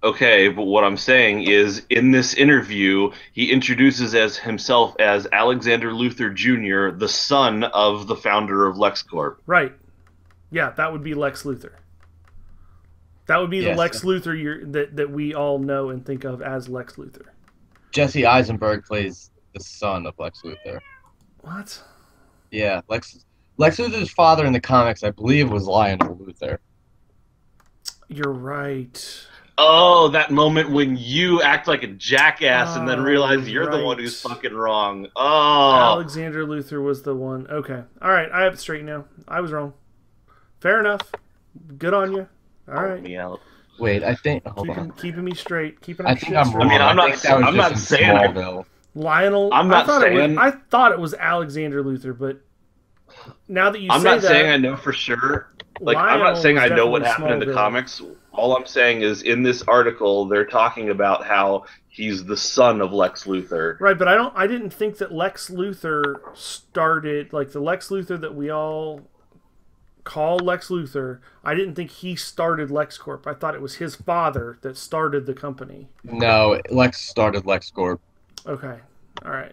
Okay, but what I'm saying is, in this interview, he introduces himself as Alexander Luthor Jr., the son of the founder of LexCorp. Right. Yeah, that would be Lex Luthor. That would be the Yes. Lex Luthor that we all know and think of as Lex Luthor. Jesse Eisenberg plays the son of Lex Luthor. What? Yeah, Lex Luthor's father in the comics, I believe, was Lionel Luthor. You're right. Oh, that moment when you act like a jackass and then Oh, realize you're the right. one who's fucking wrong. Oh. Alexander Luthor was the one. Okay. All right, I have it straight now. I was wrong. Fair enough. Good on you. All right. Me out. Wait, I think. Hold on. Keeping me straight. Keeping I our think shit I'm straight. wrong. I mean, I'm not- think that was I'm just not in saying I- Smallville. Lionel. I'm not saying- I thought it was Alexander Luthor, but now that you I'm say not that, saying I know for sure. Like, I'm Lionel not saying was I know what definitely happened in the Smallville. comics. All I'm saying is, in this article, they're talking about how he's the son of Lex Luthor. Right, but I didn't think that Lex Luthor started, like the Lex Luthor that we all call Lex Luthor. I didn't think he started LexCorp. I thought it was his father that started the company. No, Lex started LexCorp. Okay, all right.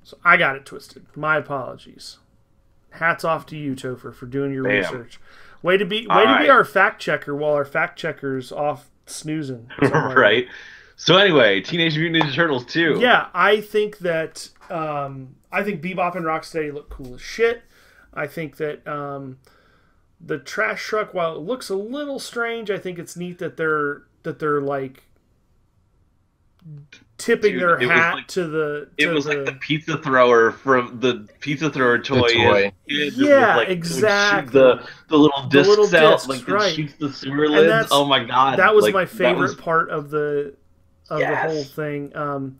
So I got it twisted. My apologies. Hats off to you, Topher, for doing your Bam. research. Way to be right. our fact checker while our fact checker's off snoozing. somewhere. Right? So anyway, Teenage Mutant Ninja Turtles 2. Yeah, I think that I think Bebop and Rocksteady look cool as shit. I think that the trash truck, while it looks a little strange, I think it's neat that they're like tipping Dude, their it was hat like- to the. It was like the pizza thrower from the pizza thrower toy. toy. It Yeah, was like, it would shoot exactly. The little discs little out, discs, like it right. shoots the sewer lids. that's- Oh my god! That was like, my that favorite was part of the of the whole thing.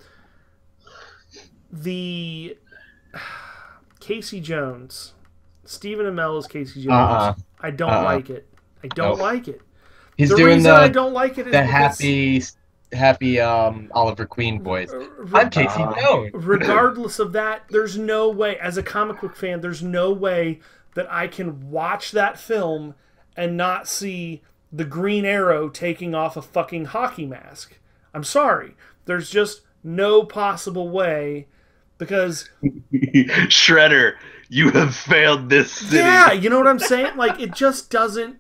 The Casey Jones, Stephen Amell is Casey Jones. I don't like it. I don't like it. He's the doing reason I don't like it is the happy Oliver Queen voice. I'm Casey Jones. Regardless of that, there's no way, as a comic book fan, there's no way that I can watch that film and not see the Green Arrow taking off a fucking hockey mask. I'm sorry. There's just no possible way, because Shredder, you have failed this city. Yeah, you know what I'm saying? Like, it just doesn't.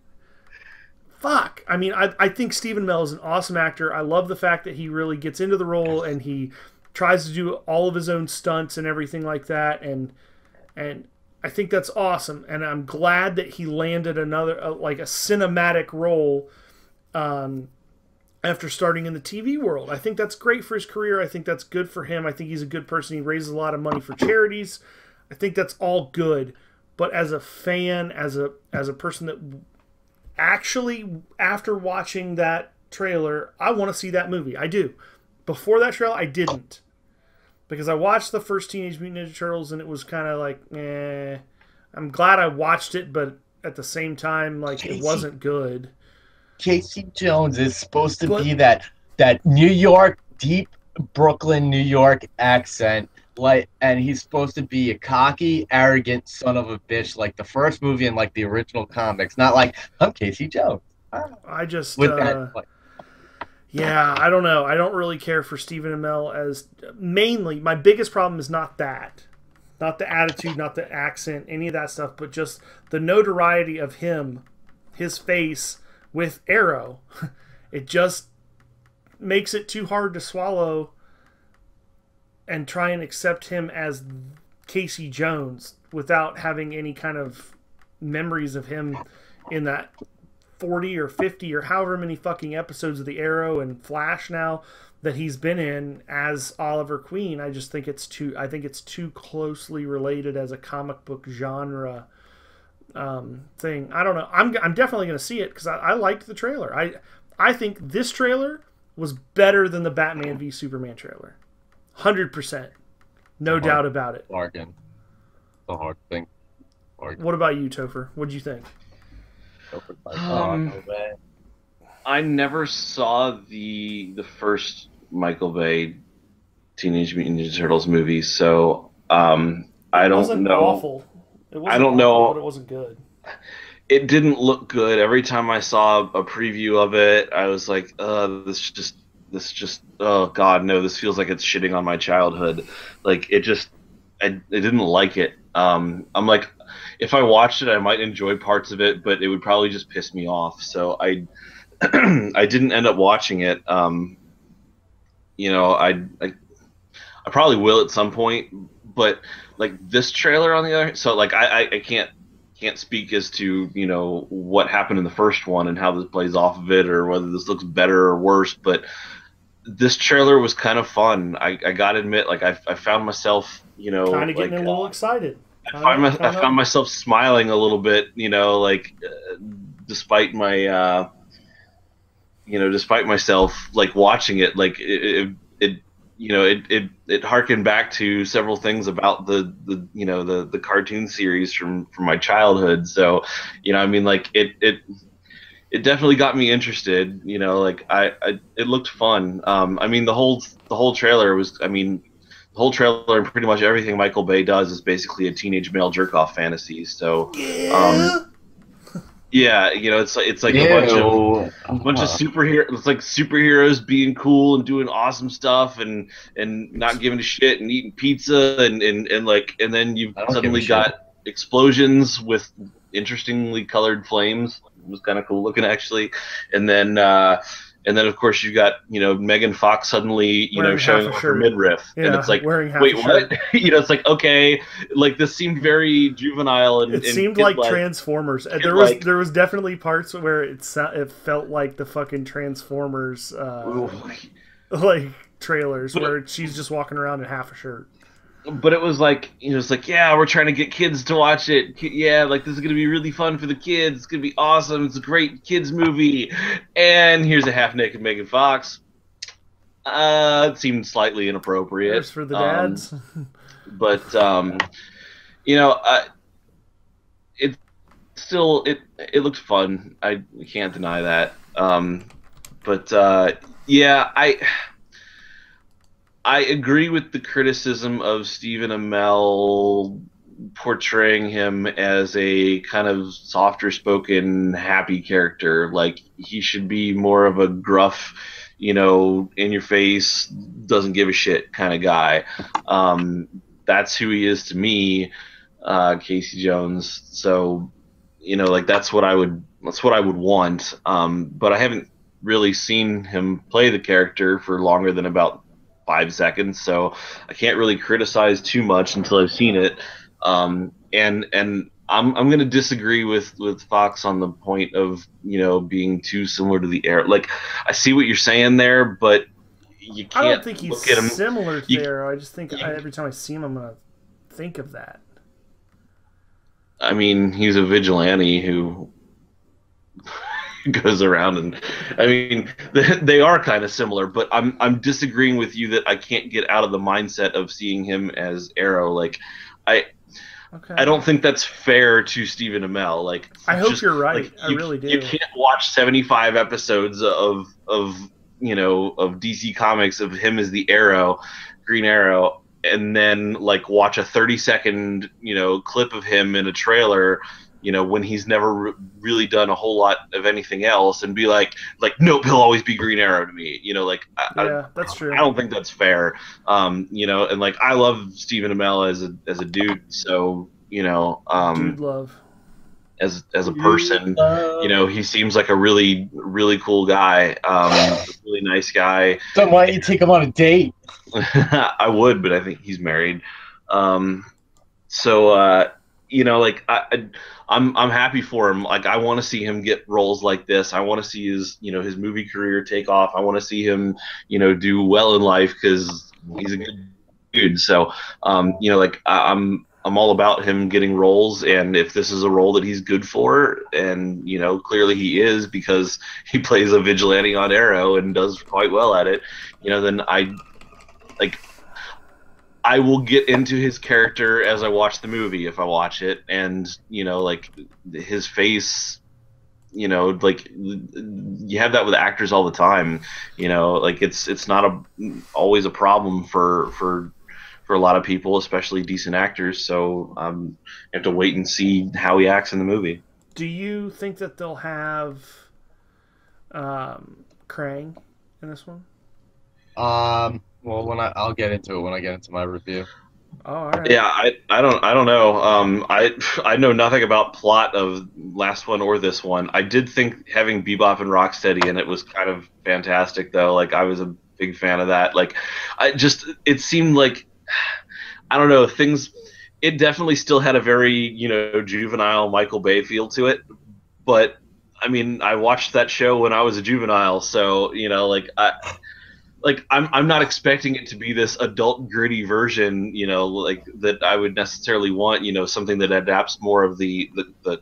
Fuck. I mean, I think Stephen Amell is an awesome actor. I love the fact that he really gets into the role and he tries to do all of his own stunts and everything like that. And I think that's awesome. And I'm glad that he landed another, like a cinematic role after starting in the TV world. I think that's great for his career. I think that's good for him. I think he's a good person. He raises a lot of money for charities. I think that's all good. But as a fan, as a person that actually, after watching that trailer, I want to see that movie. I do. Before that trailer, I didn't. Because I watched the first Teenage Mutant Ninja Turtles and it was kind of like, eh. I'm glad I watched it, but at the same time, like, it wasn't good. Casey Jones is supposed to be that New York, deep Brooklyn, New York accent. Like, and he's supposed to be a cocky, arrogant son of a bitch, like the first movie and like the original comics. Not like, I'm Casey Jones. I just with that, like, yeah, I don't know. I don't really care for Stephen Amell as mainly. My biggest problem is not that, not the attitude, not the accent, any of that stuff, but just the notoriety of him, his face with Arrow. It just makes it too hard to swallow and try and accept him as Casey Jones without having any kind of memories of him in that 40 or 50 or however many fucking episodes of The Arrow and Flash now that he's been in as Oliver Queen. I just think it's too closely related as a comic book genre thing. I don't know. I'm definitely going to see it because I liked the trailer. I think this trailer was better than the Batman v Superman trailer. 100%. No doubt about it. Bargain. The hard thing. Bargain. What about you, Topher? What'd you think? I never saw the first Michael Bay Teenage Mutant Ninja Turtles movie, so I don't know. Awful. It wasn't I don't awful, know. But it wasn't good. It didn't look good. Every time I saw a preview of it, I was like, this just oh god no, this feels like it's shitting on my childhood. Like I didn't like it. I'm like, if I watched it I might enjoy parts of it, but it would probably just piss me off, so I I didn't end up watching it. You know, I probably will at some point, but like this trailer on the other, so like I can't speak as to, you know, what happened in the first one and how this plays off of it or whether this looks better or worse, but this trailer was kind of fun. I gotta admit, like I found myself, you know, kind of getting a little excited. I found myself smiling a little bit, you know, like despite my, despite myself, like watching it, like it harkened back to several things about the cartoon series from my childhood. So, you know, I mean, like it definitely got me interested, you know, like it looked fun. I mean, the whole trailer was, I mean, the whole trailer and pretty much everything Michael Bay does is basically a teenage male jerk off fantasy. So, yeah, you know, it's like a bunch of superheroes. It's like superheroes being cool and doing awesome stuff and not giving a shit and eating pizza and then you've suddenly got explosions with interestingly colored flames. It was kind of cool looking actually, and then of course you got, you know, Megan Fox suddenly, you know, showing off her midriff, and it's like, wait, what? You know, it's like, okay, like this seemed very juvenile and it seemed like Transformers. There was definitely parts where it felt like the fucking Transformers like trailers where she's just walking around in half a shirt. But it was like, you know, it's like, yeah, we're trying to get kids to watch it. Yeah, like this is going to be really fun for the kids. It's going to be awesome. It's a great kids movie. And here's a half-naked Megan Fox. It seemed slightly inappropriate. There's for the dads. But you know, it still it looked fun. I can't deny that. But yeah, I agree with the criticism of Stephen Amell portraying him as a kind of softer spoken, happy character. Like he should be more of a gruff, you know, in your face, doesn't give a shit kind of guy. That's who he is to me, Casey Jones. So, you know, like that's what I would want. But I haven't really seen him play the character for longer than about 5 seconds, so I can't really criticize too much until I've seen it. And I'm going to disagree with Fox on the point of, you know, being too similar to the Arrow. Like I see what you're saying there, but you can't. I don't think he's look at him. similar to the Arrow. I just think every time I see him, I'm gonna think of that. I mean, he's a vigilante who goes around, and I mean they are kind of similar, but I'm disagreeing with you that I can't get out of the mindset of seeing him as Arrow. Like I don't think that's fair to Stephen Amell. Like I hope you're right. Like, I really do. You can't watch 75 episodes of you know, of DC Comics of him as the Arrow, Green Arrow, and then like watch a 30-second, you know, clip of him in a trailer, you know, when he's never really done a whole lot of anything else, and be like, nope, he'll always be Green Arrow to me. You know, like, that's true. I don't think that's fair. You know, and like, I love Stephen Amell as a dude, so, you know, dude love. As a person, you know, he seems like a really, really cool guy, a really nice guy. So why don't you take him on a date? I would, but I think he's married. So, you know, like I'm happy for him. Like I want to see him get roles like this. I want to see his, you know, his movie career take off. I want to see him, you know, do well in life because he's a good dude. So, you know, like I'm all about him getting roles, and if this is a role that he's good for, and you know, clearly he is because he plays a vigilante on Arrow and does quite well at it, you know, then I will get into his character as I watch the movie, if I watch it, and you know, like his face, you know, like you have that with actors all the time, you know, like it's not always a problem for a lot of people, especially decent actors. So you have to wait and see how he acts in the movie. Do you think that they'll have Krang in this one? Well, I'll get into it when I get into my review. Oh, all right. Yeah, I don't know. I know nothing about plot of last one or this one. I did think having Bebop and Rocksteady in it was kind of fantastic, though. Like I was a big fan of that. Like it seemed like, I don't know, it definitely still had a very, you know, juvenile Michael Bay feel to it, but I mean, I watched that show when I was a juvenile, so, you know, like I'm not expecting it to be this adult gritty version, you know, like that I would necessarily want, you know, something that adapts more of the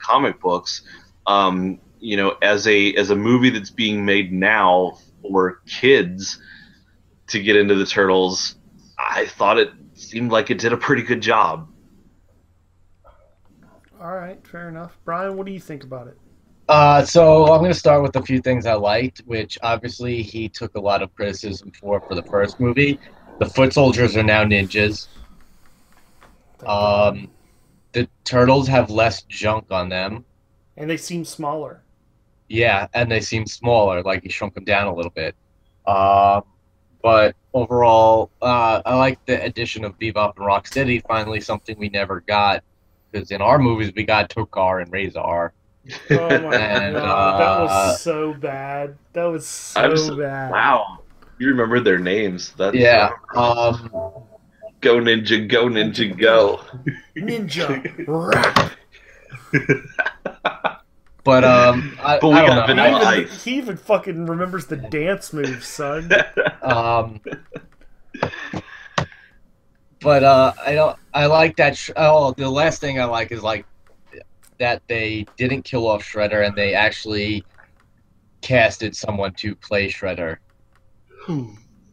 comic books, you know, as a movie that's being made now for kids to get into the Turtles. I thought it seemed like it did a pretty good job. All right, fair enough. Brian, what do you think about it? So I'm going to start with a few things I liked, which obviously he took a lot of criticism for the first movie. The foot soldiers are now ninjas. The turtles have less junk on them. And they seem smaller. Yeah, and they seem smaller, like he shrunk them down a little bit. But overall, I like the addition of Bebop and Rocksteady, finally something we never got. Because in our movies, we got Tokar and Razor. Oh my god, that was so bad. That was so bad. Wow, you remembered their names. That's yeah. Go Ninja, go Ninja, go. Ninja, rap. But but we got Vanilla Ice. He even fucking remembers the dance moves, son. But I like that. The last thing I like is like that they didn't kill off Shredder and they actually casted someone to play Shredder.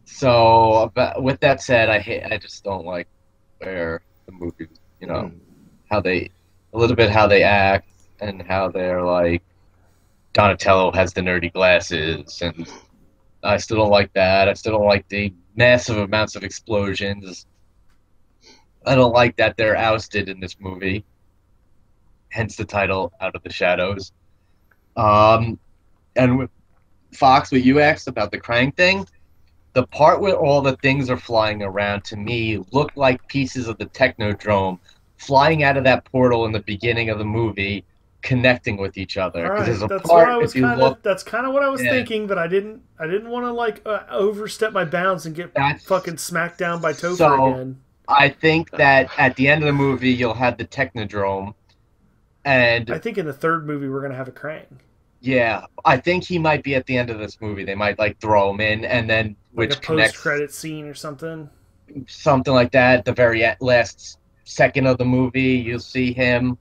So, with that said, I just don't like where the movies, how they, a little bit how they act and how they're like, Donatello has the nerdy glasses, and I still don't like that. I still don't like the massive amounts of explosions. I don't like that they're ousted in this movie, hence the title, Out of the Shadows. And with Fox, what you asked about the Krang thing, the part where all the things are flying around to me looked like pieces of the Technodrome flying out of that portal in the beginning of the movie, connecting with each other. All right, There's a that's part, what I was if you kind look, of. That's kind of what I was Yeah. thinking, but I didn't want to like overstep my bounds and get That's- fucking smacked down by Topher So- again. I think that at the end of the movie you'll have the Technodrome, and I think in the third movie we're gonna have a Krang, yeah, I think he might be at the end of this movie. They might like throw him in, and then like which a connects post-credit scene or something. something like that. The very last second of the movie, you'll see him,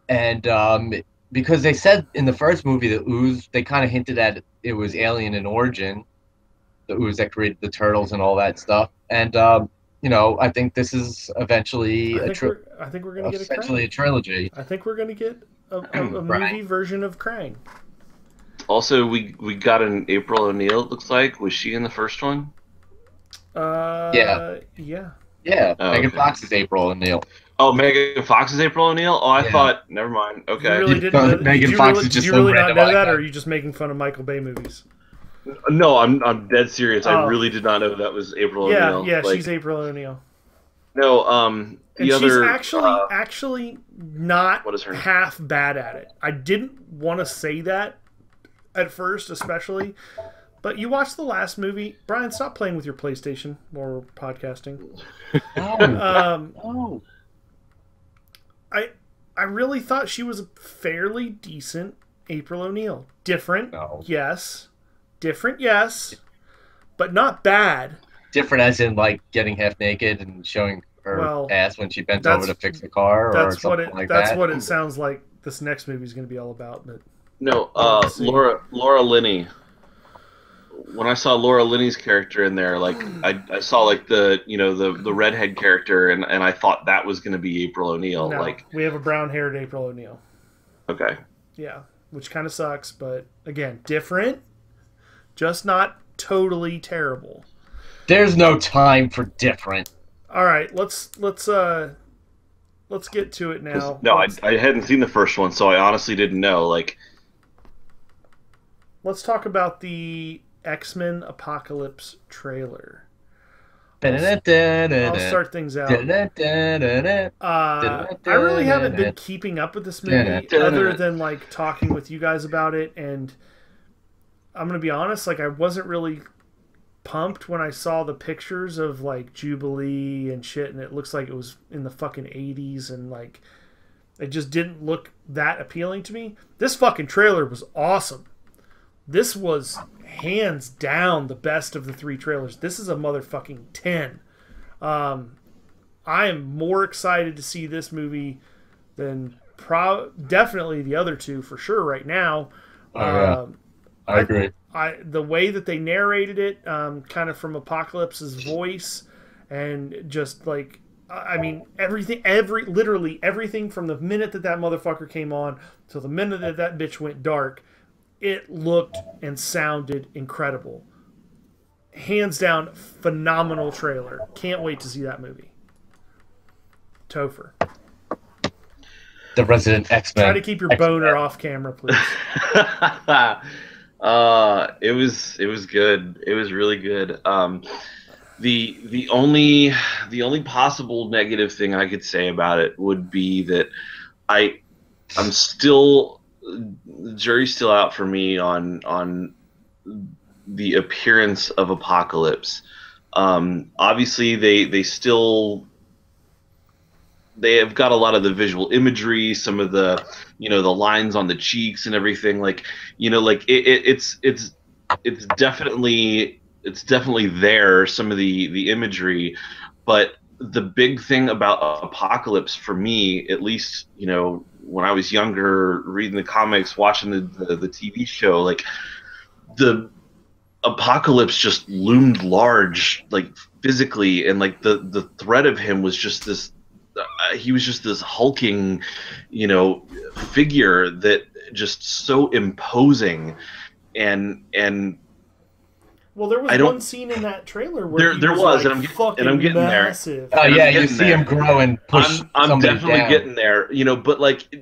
and because they said in the first movie the ooze, they kind of hinted at it was alien in origin, the ooze that created the turtles and all that stuff, and I think this is eventually I think we're gonna get a essentially a Krang. trilogy. I think we're gonna get a Right. movie version of Krang. Also, we got an April O'Neil. It looks like, was she in the first one? Yeah. Yeah, Oh, Megan okay. Fox is April O'Neil. Oh, Megan Fox is April O'Neil. Oh, I Yeah. thought. Never mind. You Okay. really didn't know, Megan did you Fox really, is did just you some really not random know that, icon. or are you just making fun of Michael Bay movies? No, I'm dead serious. I Oh. really did not know that was April Yeah, O'Neil. yeah, Like, she's April O'Neil. no. And The she's other actually not what is her name? half bad at it. I didn't want to say that at first, especially. But you watched the last movie. Brian, stop playing with your PlayStation while we're podcasting. Oh, I really thought she was a fairly decent April O'Neil. Different, No. yes. Different, yes. But not bad. different as in like getting half naked and showing her Well, ass when she bent that's- over to fix the car, or That's something what it. like That's that. what it sounds like. This next movie is going to be all about. But No, Let's see. Laura Linney. When I saw Laura Linney's character in there, like I saw like the redhead character, and I thought that was going to be April O'Neil. no, Like, we have a brown-haired April O'Neil. okay, Yeah, which kind of sucks, but again, different, just not totally terrible. There's no time for different. All right, let's get to it now. no, I hadn't seen the first one, so I honestly didn't know. Like, Let's talk about the X-Men Apocalypse trailer. I'll start things out. I really haven't been keeping up with this movie other than like talking with you guys about it, and I'm gonna be honest, like I wasn't really pumped when I saw the pictures of like Jubilee and shit, and it looks like it was in the fucking 80s, and like it just didn't look that appealing to me. This fucking trailer was awesome. This was hands down the best of the three trailers. This is a motherfucking 10. I am more excited to see this movie than definitely the other two for sure right now. I agree. The way that they narrated it, kind of from Apocalypse's voice, and just like, I mean, literally everything from the minute that motherfucker came on till the minute that bitch went dark, it looked and sounded incredible. Hands down, phenomenal trailer. Can't wait to see that movie. Topher, The resident X-Men. try to keep your boner off camera, please. it was good. It was really good. The only possible negative thing I could say about it would be that I'm still, the jury's still out for me on the appearance of Apocalypse. Obviously they have got a lot of the visual imagery, some of the the lines on the cheeks and everything, like like it's definitely there, some of the imagery, but the big thing about Apocalypse for me, at least when I was younger, reading the comics, watching the TV show, like Apocalypse just loomed large, like physically, and like the threat of him was just this. He was just this hulking, figure that just so imposing, and Well, there was I don't. one scene in that trailer where There he was, like and fucking I'm getting massive. Oh And I'm yeah, you getting see there. him grow and push I'm somebody definitely down. getting there, but like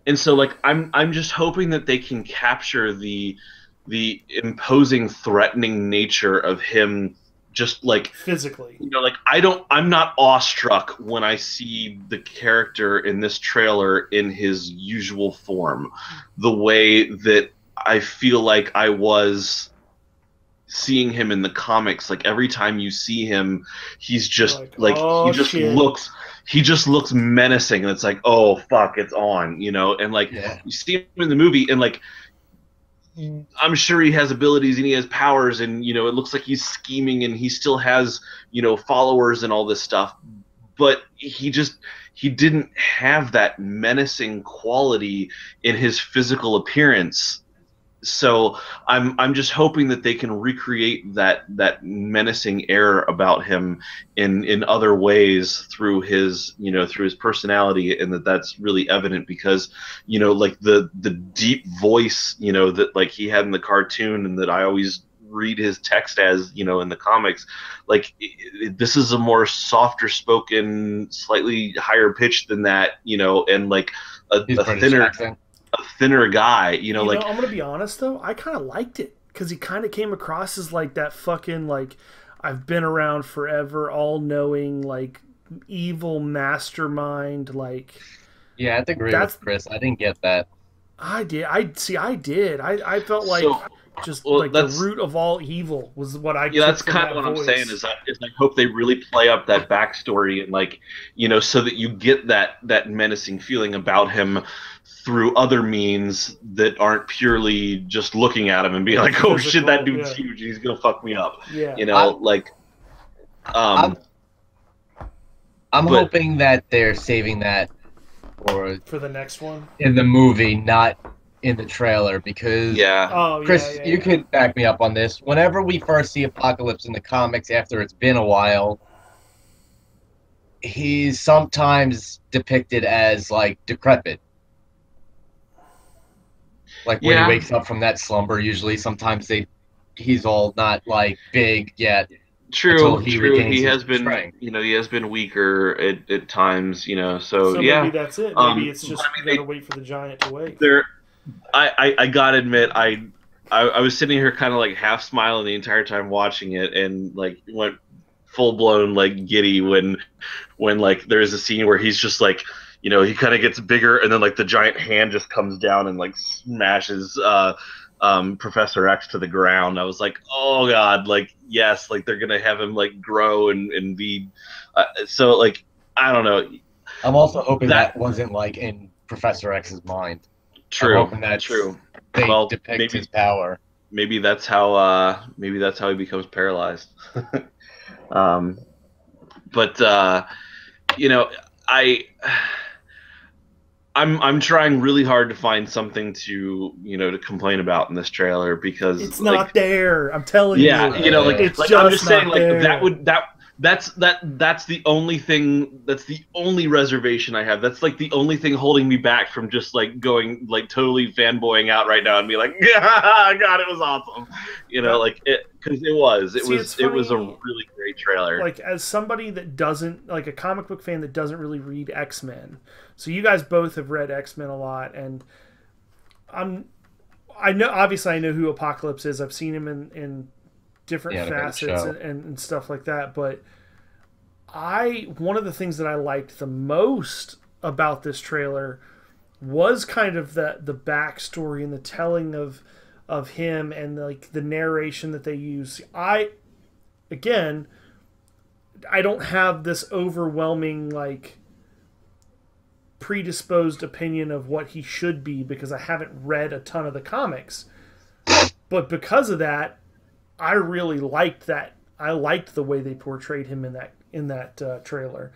and so like I'm just hoping that they can capture the imposing, threatening nature of him, just like, Physically. like I'm not awestruck when I see the character in this trailer in his usual form, the way that I feel like I was seeing him in the comics. Like every time you see him, he's just like oh, shit. he just looks menacing, and it's like, oh fuck, it's on, and like Yeah. you see him in the movie, and like I'm sure he has abilities and he has powers, and it looks like he's scheming, and he still has followers and all this stuff, but he didn't have that menacing quality in his physical appearance. So I'm just hoping that they can recreate that menacing air about him in other ways through his through his personality, and that's really evident because like the deep voice that like he had in the cartoon, and that I always read his text as in the comics, like this is a more softer spoken, slightly higher pitched than that, and like a thinner guy, like. I'm gonna be honest though, I kind of liked it because he kind of came across as like that fucking like I've been around forever, all knowing, like evil mastermind. Like, yeah, I agree with Chris. I didn't get that. I did. I did. I felt like the root of all evil was what I. Yeah, that's kind of what I'm saying. Is I hope they really play up that backstory, and like so that you get that menacing feeling about him through other means that aren't purely just looking at him and being like, oh shit, that dude's huge, he's gonna fuck me up. Yeah, I'm hoping that they're saving that for the next one in the movie, not in the trailer, because Chris, you could back me up on this. Whenever we first see Apocalypse in the comics after it's been a while, he's sometimes depicted as like decrepit. Like when he wakes up from that slumber, usually sometimes he's all not like big yet. True. He has been strength. He has been weaker at times, so maybe that's it. Maybe it's just you gotta wait for the giant to wake. I gotta admit, I was sitting here kind of like half smiling the entire time watching it, and like went full blown like giddy when like there's a scene where he's just like he kind of gets bigger, and then like the giant hand just comes down and like smashes Professor X to the ground. I was like, oh god, like yes, like they're gonna have him like grow and be so like I don't know. I'm also hoping that wasn't like in Professor X's mind. True. True. They depict his power. Maybe that's how he becomes paralyzed. But I'm trying really hard to find something to to complain about in this trailer, because it's not there. I'm telling you. Yeah, it's like just I'm just saying, like there. that's the only thing. That's the only reservation I have. That's like the only thing holding me back from just like going like totally fanboying out right now and be like, yeah, God, it was awesome. Like it, because it was a really great trailer. Like, as somebody that doesn't, like a comic book fan that doesn't really read X-Men, so you guys both have read X-Men a lot, and I know who Apocalypse is. I've seen him in different facets and stuff like that, but one of the things that I liked the most about this trailer was kind of the backstory and the telling of him, and like the narration that they use. I don't have this overwhelming like predisposed opinion of what he should be because I haven't read a ton of the comics, but because of that, I really liked that. I liked the way they portrayed him in that trailer,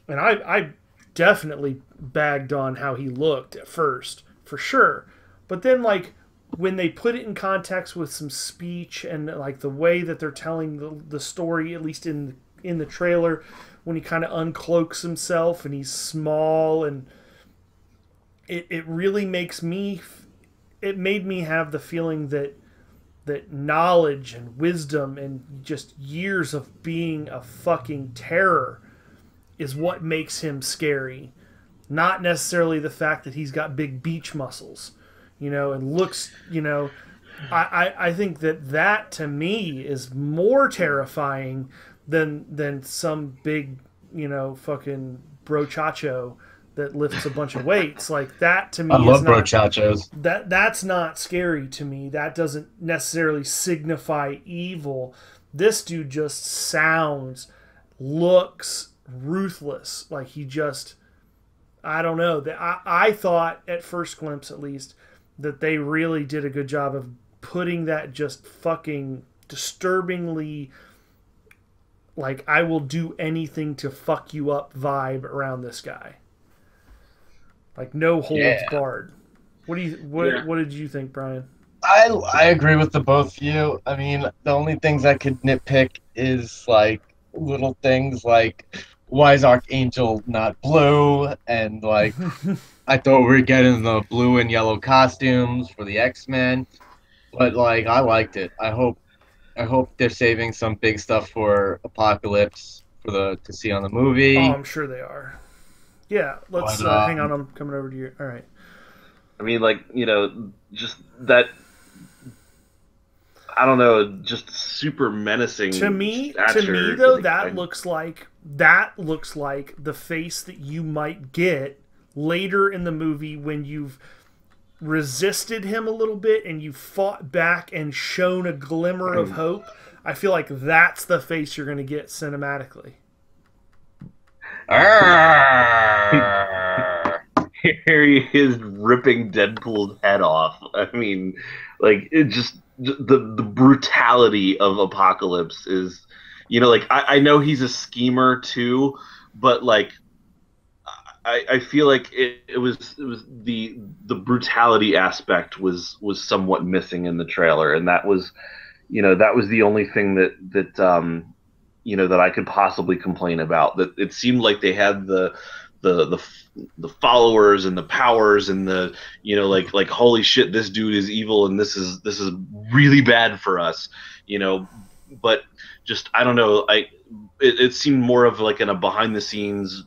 and I definitely bagged on how he looked at first, for sure. But then, like, when they put it in context with some speech and like the way that they're telling the story, at least in the trailer, when he kind of uncloaks himself and he's small, and it really makes me, it made me have the feeling that knowledge and wisdom and just years of being a fucking terror is what makes him scary, not necessarily the fact that he's got big beach muscles, and looks, I think that to me is more terrifying than some big, fucking brochacho that lifts a bunch of weights. Like, that to me, I love brochachos. That's not scary to me. That doesn't necessarily signify evil. This dude just looks ruthless. Like, he just, I don't know. I thought at first glimpse, at least, that they really did a good job of putting that just fucking disturbingly, like, I will do anything to fuck you up vibe around this guy. Like, no holds barred. What did you think, Brian? I agree with the both of you. I mean, the only things I could nitpick is like little things like, why is Archangel not blue? And like, I thought we were getting the blue and yellow costumes for the X-Men, but like, I liked it. I hope they're saving some big stuff for Apocalypse to see on the movie. Oh, I'm sure they are. Yeah, let's hang on. I'm coming over to you. All right. I mean, like, just that. I don't know, just super menacing. To me though, that looks like the face that you might get later in the movie when you've resisted him a little bit and you fought back and shown a glimmer of hope. I feel like that's the face you're going to get cinematically. Here he is ripping Deadpool's head off. I mean, like, it just, the brutality of Apocalypse is, like, I know he's a schemer too, but like, I feel like it was the brutality aspect was somewhat missing in the trailer, and that was the only thing that that I could possibly complain about. That it seemed like they had the followers and the powers and the like holy shit, this dude is evil and this is really bad for us, but just, I don't know, it seemed more of like in a behind the scenes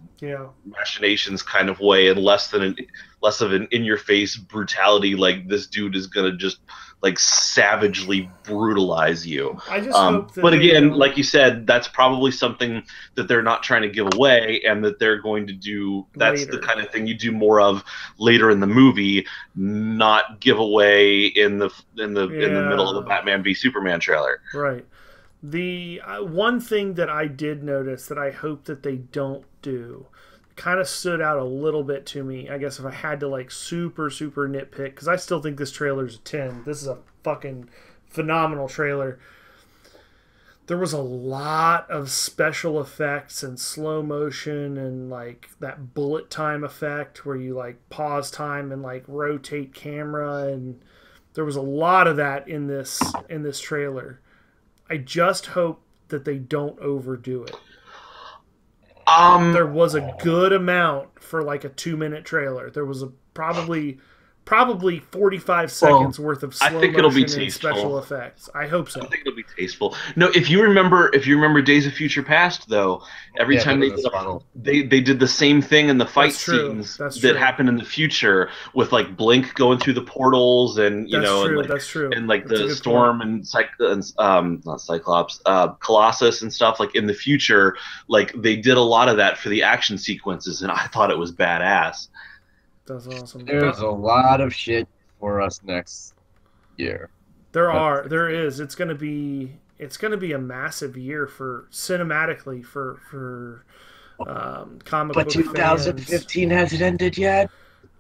machinations kind of way, and less of an in your face brutality, like this dude is gonna just like savagely brutalize you. I just hope that, but again, like you said, that's probably something that they're not trying to give away, and that they're going to do. That's later. The kind of thing you do more of later in the movie, not give away in the middle of the Batman v Superman trailer. Right. The one thing that I did notice that I hope that they don't do, kind of stood out a little bit to me, I guess, if I had to like super nitpick, because I still think this trailer's a 10. This is a fucking phenomenal trailer. There was a lot of special effects and slow motion and like that bullet time effect where you like pause time and like rotate camera, and there was a lot of that in this trailer. I just hope that they don't overdo it. There was a good amount for like a 2-minute trailer. There was probably 45 seconds worth of slow motion and special effects. I hope so. I think it'll be tasteful. No, if you remember Days of Future Past, though, every time they did the same thing in the fight scenes that happened in the future with like Blink going through the portals and that's true. And like the Storm and not Cyclops, Colossus and stuff, like in the future, like they did a lot of that for the action sequences, and I thought it was badass. That's awesome. There's a lot of shit for us next year. There is. It's gonna be a massive year for cinematically for comic book fans. But 2015 hasn't ended yet.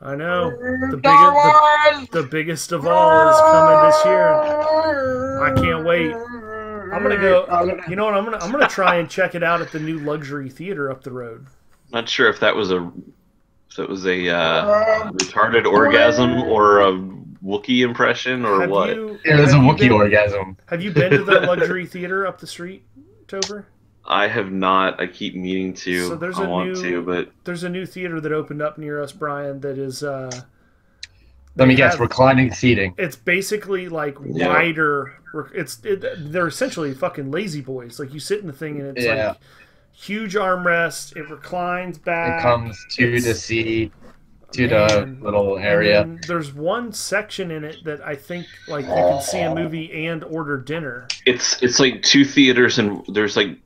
I know. The biggest of all is coming this year. I can't wait. I'm gonna go. You know what? I'm gonna try and check it out at the new luxury theater up the road. Not sure if that was a retarded orgasm or a Wookiee impression or Have what? you? Yeah, there's a have you Wookiee been- orgasm. Have you been to the luxury theater up the street, Topher? I have not. I keep meaning to. So there's I a want new- to, but There's a new theater that opened up near us, Brian. That is. Let they me guess, have- reclining seating. It's basically like Yeah. wider. They're essentially fucking lazy boys. Like you sit in the thing and it's Yeah. like huge armrest. It reclines back. It comes to It's- the seat, to Man. the little And area. then there's one section in it that I think like you can see a movie and order dinner. it's like two theaters, and there's like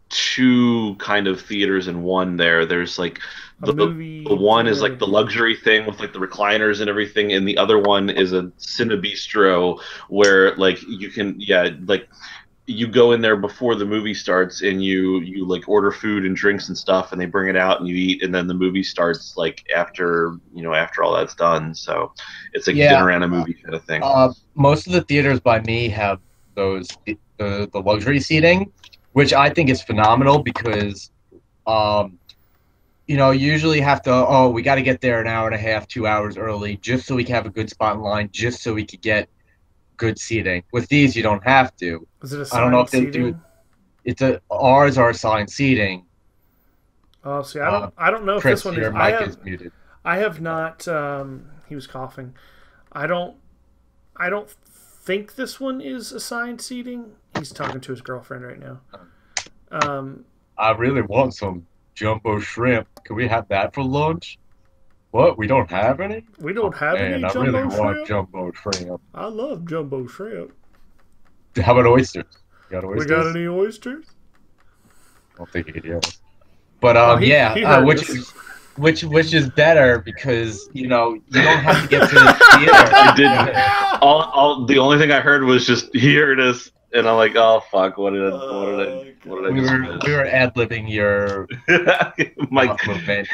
two kind of theaters in one. There's like A movie. the one is theater. like the luxury thing with like the recliners and everything, and the other one is a Cinebistro where like you can like you go in there before the movie starts and you like order food and drinks and stuff, and they bring it out and you eat, and then the movie starts like after after all that's done. So it's like Yeah. dinner and a movie kind of thing. Most of the theaters by me have those the luxury seating, which I think is phenomenal because, you usually have to, we got to get there an hour and a half, 2 hours early just so we can have a good spot in line, just so we could get good seating. With these, you don't have to. Is it a I don't know if they seating? do. Ours are assigned seating. Oh, see, I don't know if Chris, this one your is. mic is muted. I have not. He was coughing. I don't think this one is assigned seating. He's talking to his girlfriend right now. I really want some jumbo shrimp. Can we have that for lunch? What? We don't have any? We don't have any I jumbo really shrimp. want jumbo shrimp. I love jumbo shrimp. How about oysters? You got oysters? We got any oysters? I don't think you could hear us. But he heard us. which is better because you don't have to get to the theater. I didn't. All the only thing I heard was just he heard us, and I'm like, oh fuck, what did I We were ad-libbing your my movement.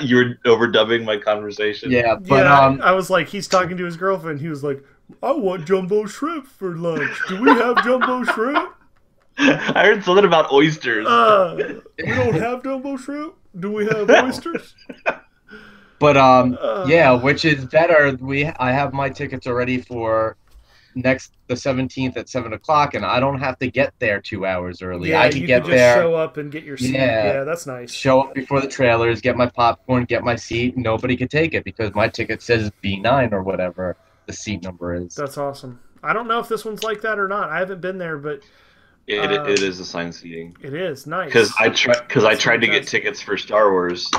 you were overdubbing my conversation. Yeah, but Yeah, I was like, he's talking to his girlfriend. He was like, I want jumbo shrimp for lunch. Do we have jumbo shrimp? I heard something about oysters. We don't have jumbo shrimp. Do we have oysters? But yeah, which is better. I have my tickets already for the 17th at 7:00, and I don't have to get there 2 hours early. Yeah, I can you get could just there, show up and get your seat. Yeah. Yeah, that's nice. show up before the trailers, get my popcorn, get my seat. Nobody can take it because my ticket says B9 or whatever the seat number is. That's awesome. I don't know if this one's like that or not. I haven't been there, but It is assigned seating it is nice. because I tried to get fantastic. tickets for Star Wars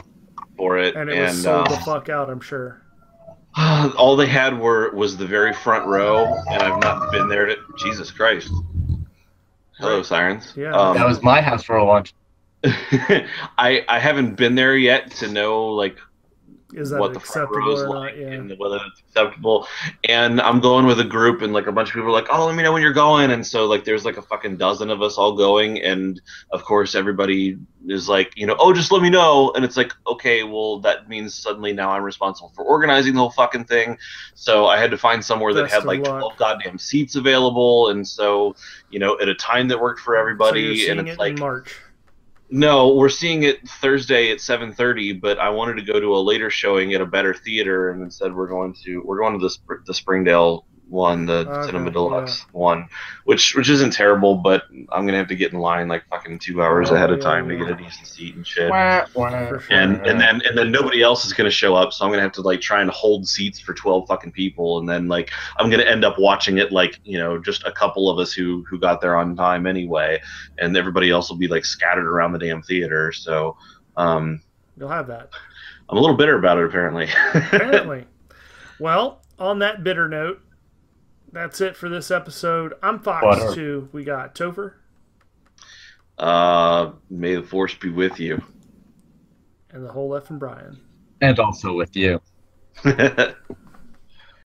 for it, And it was sold the fuck out, I'm sure. all they had was the very front row, and I've not been there to. Jesus Christ! Hello, Right. sirens. Yeah. That was my house for a lunch. I haven't been there yet to know like Is that what the front acceptable row is or like not? Yeah. and whether it's acceptable. And I'm going with a group, and like a bunch of people are like, "Oh, let me know when you're going." And so like there's like a fucking dozen of us all going, and of course everybody is like, "Oh, just let me know." And it's like, okay, well that means suddenly now I'm responsible for organizing the whole fucking thing. So I had to find somewhere that Best had of like luck. 12 goddamn seats available, and so at a time that worked for So everybody. you're seeing And it's it like in March. no, we're seeing it Thursday at 7:30, but I wanted to go to a later showing at a better theater, and instead we're going to the Springdale one, the Okay, Cinema Deluxe one, which isn't terrible, but I'm gonna have to get in line like fucking 2 hours ahead of time to get a decent seat and shit. For sure. And then nobody else is gonna show up, so I'm gonna have to like try and hold seats for 12 fucking people, and then like I'm gonna end up watching it like just a couple of us who got there on time anyway, and everybody else will be like scattered around the damn theater. So You'll have that. I'm a little bitter about it apparently. Apparently. Well, on that bitter note, that's it for this episode. I'm Fox Butter. 2. We got Topher May the force be with you. and the whole F and Brian. And also with you.